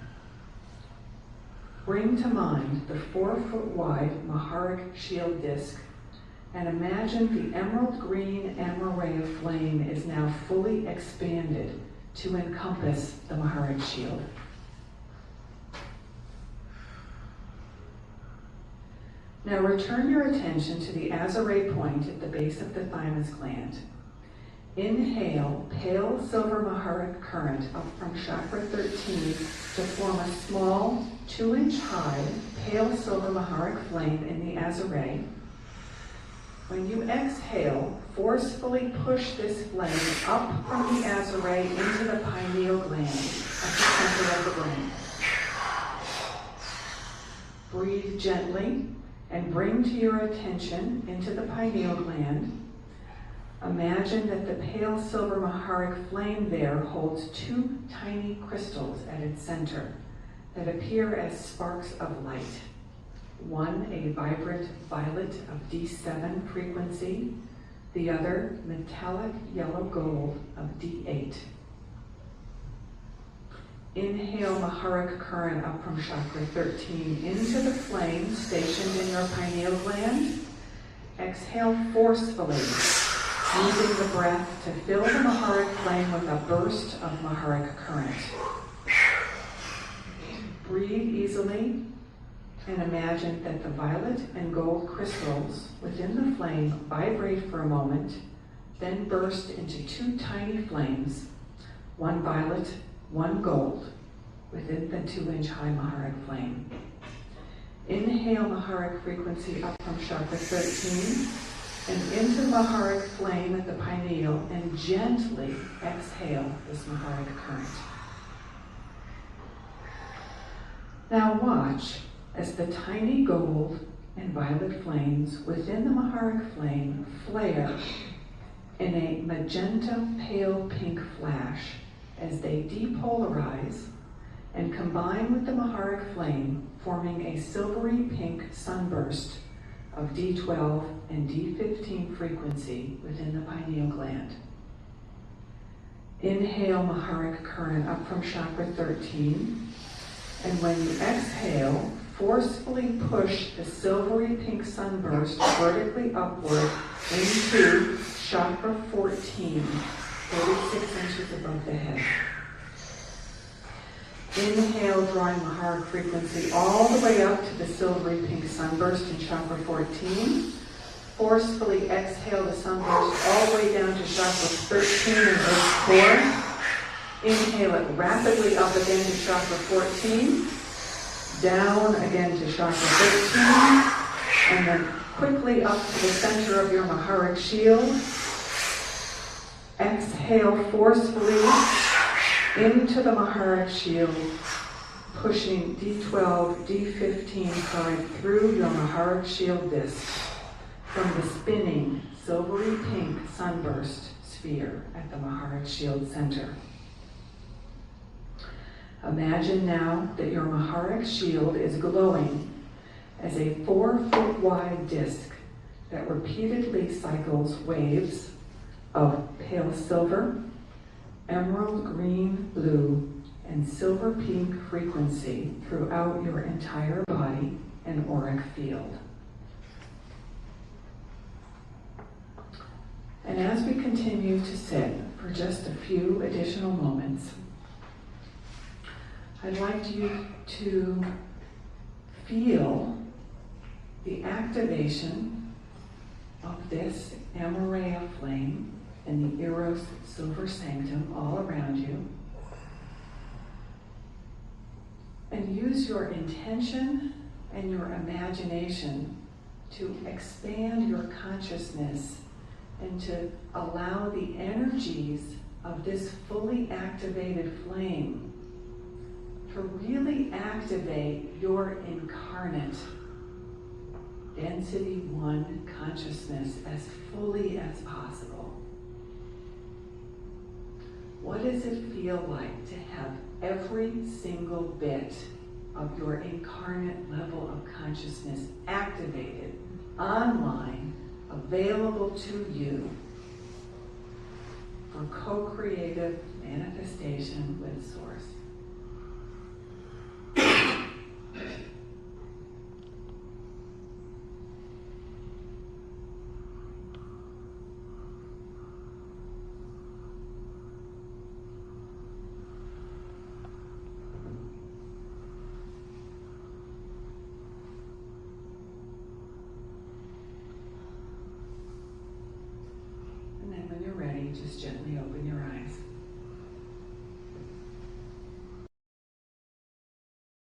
A: Bring to mind the 4-foot-wide Maharic shield disc and imagine the emerald green Amareya flame is now fully expanded to encompass the Maharic shield. Now return your attention to the Azure point at the base of the thymus gland. Inhale pale silver Maharic current up from chakra 13 to form a small 2-inch high pale silver Maharic flame in the Azure. When you exhale, forcefully push this flame up from the Azure into the pineal gland at the center of the brain. Breathe gently and bring to your attention into the pineal gland. Imagine that the pale silver Maharic flame there holds 2 tiny crystals at its center that appear as sparks of light. One a vibrant violet of D7 frequency, the other metallic yellow gold of D8. Inhale Maharic current up from chakra 13 into the flame stationed in your pineal gland. Exhale forcefully, using the breath to fill the Maharic flame with a burst of Maharic current. Breathe easily and imagine that the violet and gold crystals within the flame vibrate for a moment, then burst into 2 tiny flames, one violet, one gold, within the 2-inch high Maharic flame. Inhale Maharic frequency up from chakra 13 and into the Maharic flame at the pineal, and gently exhale this Maharic current. Now watch as the tiny gold and violet flames within the Maharic flame flare in a magenta pale pink flash as they depolarize and combine with the Maharic flame, forming a silvery pink sunburst of D12 and D15 frequency within the pineal gland. Inhale Maharic current up from chakra 13, and when you exhale, forcefully push the silvery pink sunburst vertically upward into chakra 14, 36 inches above the head. Inhale, drawing Maharic frequency all the way up to the silvery pink sunburst in chakra 14. Forcefully exhale the sunburst all the way down to chakra 13 and base 4. Inhale it rapidly up again to chakra 14. Down again to chakra 13. And then quickly up to the center of your Maharic shield. Exhale forcefully into the Maharic shield, pushing D12, D15 current through your Maharic shield disc from the spinning silvery pink sunburst sphere at the Maharic shield center. Imagine now that your Maharic shield is glowing as a 4-foot wide disc that repeatedly cycles waves of pale silver, emerald green, blue, and silver pink frequency throughout your entire body and auric field. And as we continue to sit for just a few additional moments, I'd like you to feel the activation of this Amareya flame and the Eros silver sanctum all around you. And use your intention and your imagination to expand your consciousness and to allow the energies of this fully activated flame to really activate your incarnate density 1 consciousness as fully as possible. What does it feel like to have every single bit of your incarnate level of consciousness activated, online, available to you for co-creative manifestation with Source? And then when you're ready, just gently open your